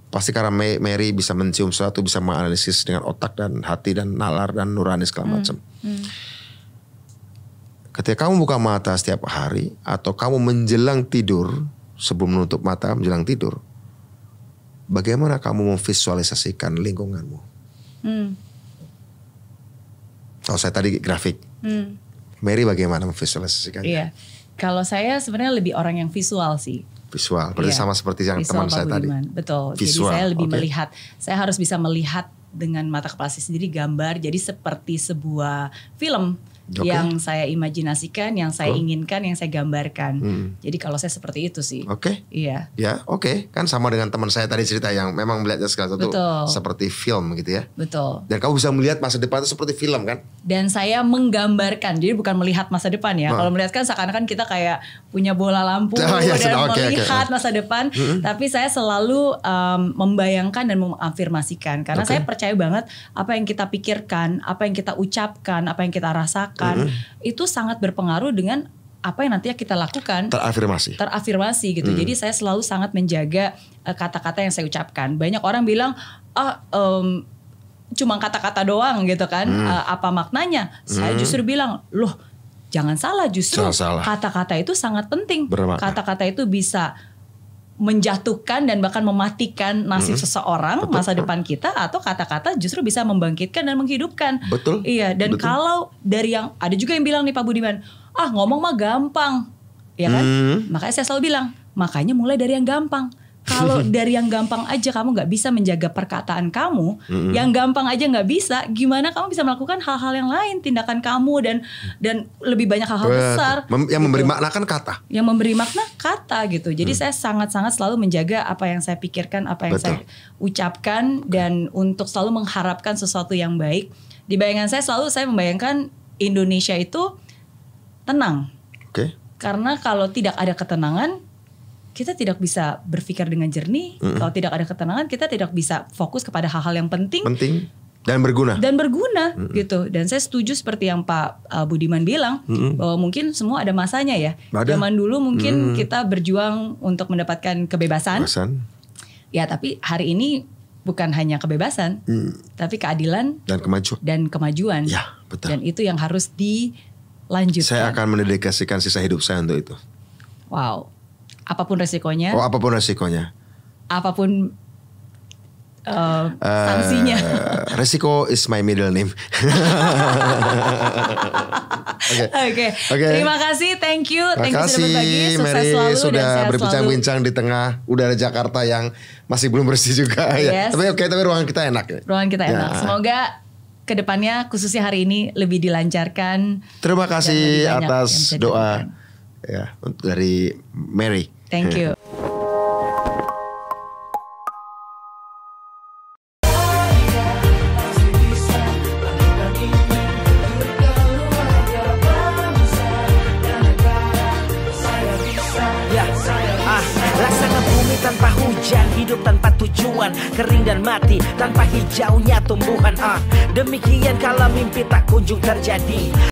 Pasti karena Mary bisa mencium sesuatu, bisa menganalisis dengan otak dan hati dan nalar dan nurani segala macam. Ketika kamu buka mata setiap hari atau kamu menjelang tidur, sebelum menutup mata menjelang tidur, bagaimana kamu memvisualisasikan lingkunganmu? Kalau saya tadi grafik, Mary bagaimana memvisualisasikannya? Iya, kalau saya sebenarnya lebih orang yang visual sih. Visual, berarti sama seperti yang teman saya tadi. Betul, visual. Jadi saya lebih melihat, saya harus bisa melihat dengan mata kepala saya sendiri gambar, jadi seperti sebuah film yang saya imajinasikan, yang saya inginkan, yang saya gambarkan. Jadi kalau saya seperti itu sih. Iya. Ya, kan sama dengan teman saya tadi cerita yang memang melihatnya segala sesuatu seperti film gitu ya. Betul. Dan kamu bisa melihat masa depan itu seperti film kan? Dan saya menggambarkan, jadi bukan melihat masa depan ya. Kalau melihat kan seakan-akan kita kayak punya bola lampu dan melihat masa depan. Tapi saya selalu membayangkan dan mengafirmasikan. Karena saya percaya banget apa yang kita pikirkan, apa yang kita ucapkan, apa yang kita rasakan, itu sangat berpengaruh dengan apa yang nantinya kita lakukan. Terafirmasi gitu. Jadi saya selalu sangat menjaga kata-kata yang saya ucapkan. Banyak orang bilang, cuma kata-kata doang gitu kan. Apa maknanya? Saya justru bilang, loh jangan salah, justru kata-kata itu sangat penting. Kata-kata itu bisa menjatuhkan dan bahkan mematikan nasib seseorang, masa depan kita, atau kata-kata justru bisa membangkitkan dan menghidupkan. Iya, dan kalau dari yang ada juga yang bilang nih Pak Budiman, ngomong mah gampang, ya kan? Makanya saya selalu bilang, makanya mulai dari yang gampang. Kalau dari yang gampang aja kamu nggak bisa menjaga perkataan kamu, yang gampang aja nggak bisa, gimana kamu bisa melakukan hal-hal yang lain, tindakan kamu dan lebih banyak hal-hal besar. Yang memberi makna kan kata. Yang memberi makna kata gitu. Jadi saya sangat-sangat selalu menjaga apa yang saya pikirkan, apa yang saya ucapkan, dan untuk selalu mengharapkan sesuatu yang baik. Di bayangan saya selalu saya membayangkan Indonesia itu tenang. Karena kalau tidak ada ketenangan, kita tidak bisa berpikir dengan jernih. Kalau tidak ada ketenangan, kita tidak bisa fokus kepada hal-hal yang penting dan berguna. Gitu. Dan saya setuju seperti yang Pak Budiman bilang, bahwa mungkin semua ada masanya ya. Zaman dulu mungkin kita berjuang untuk mendapatkan kebebasan. Ya, tapi hari ini bukan hanya kebebasan, tapi keadilan dan kemajuan. Ya, betul. Dan itu yang harus dilanjutkan. Saya akan mendedikasikan sisa hidup saya untuk itu. Wow. Apapun resikonya. Apapun resikonya. Apapun sanksinya. Resiko is my middle name. Oke. Terima kasih, thank you sudah berbagi. Sukses Mary, selalu sudah dan sehat berbincang-bincang di tengah udara Jakarta yang masih belum bersih juga. Ya. Tapi ruangan kita enak. Ya. Ruangan kita enak. Semoga kedepannya khususnya hari ini lebih dilancarkan. Terima kasih atas doa ya dari Mary. Thank you. Laksana bumi tanpa hujan, hidup tanpa tujuan, kering dan mati tanpa hijaunya tumbuhan. Demikian kalau mimpi tak kunjung terjadi.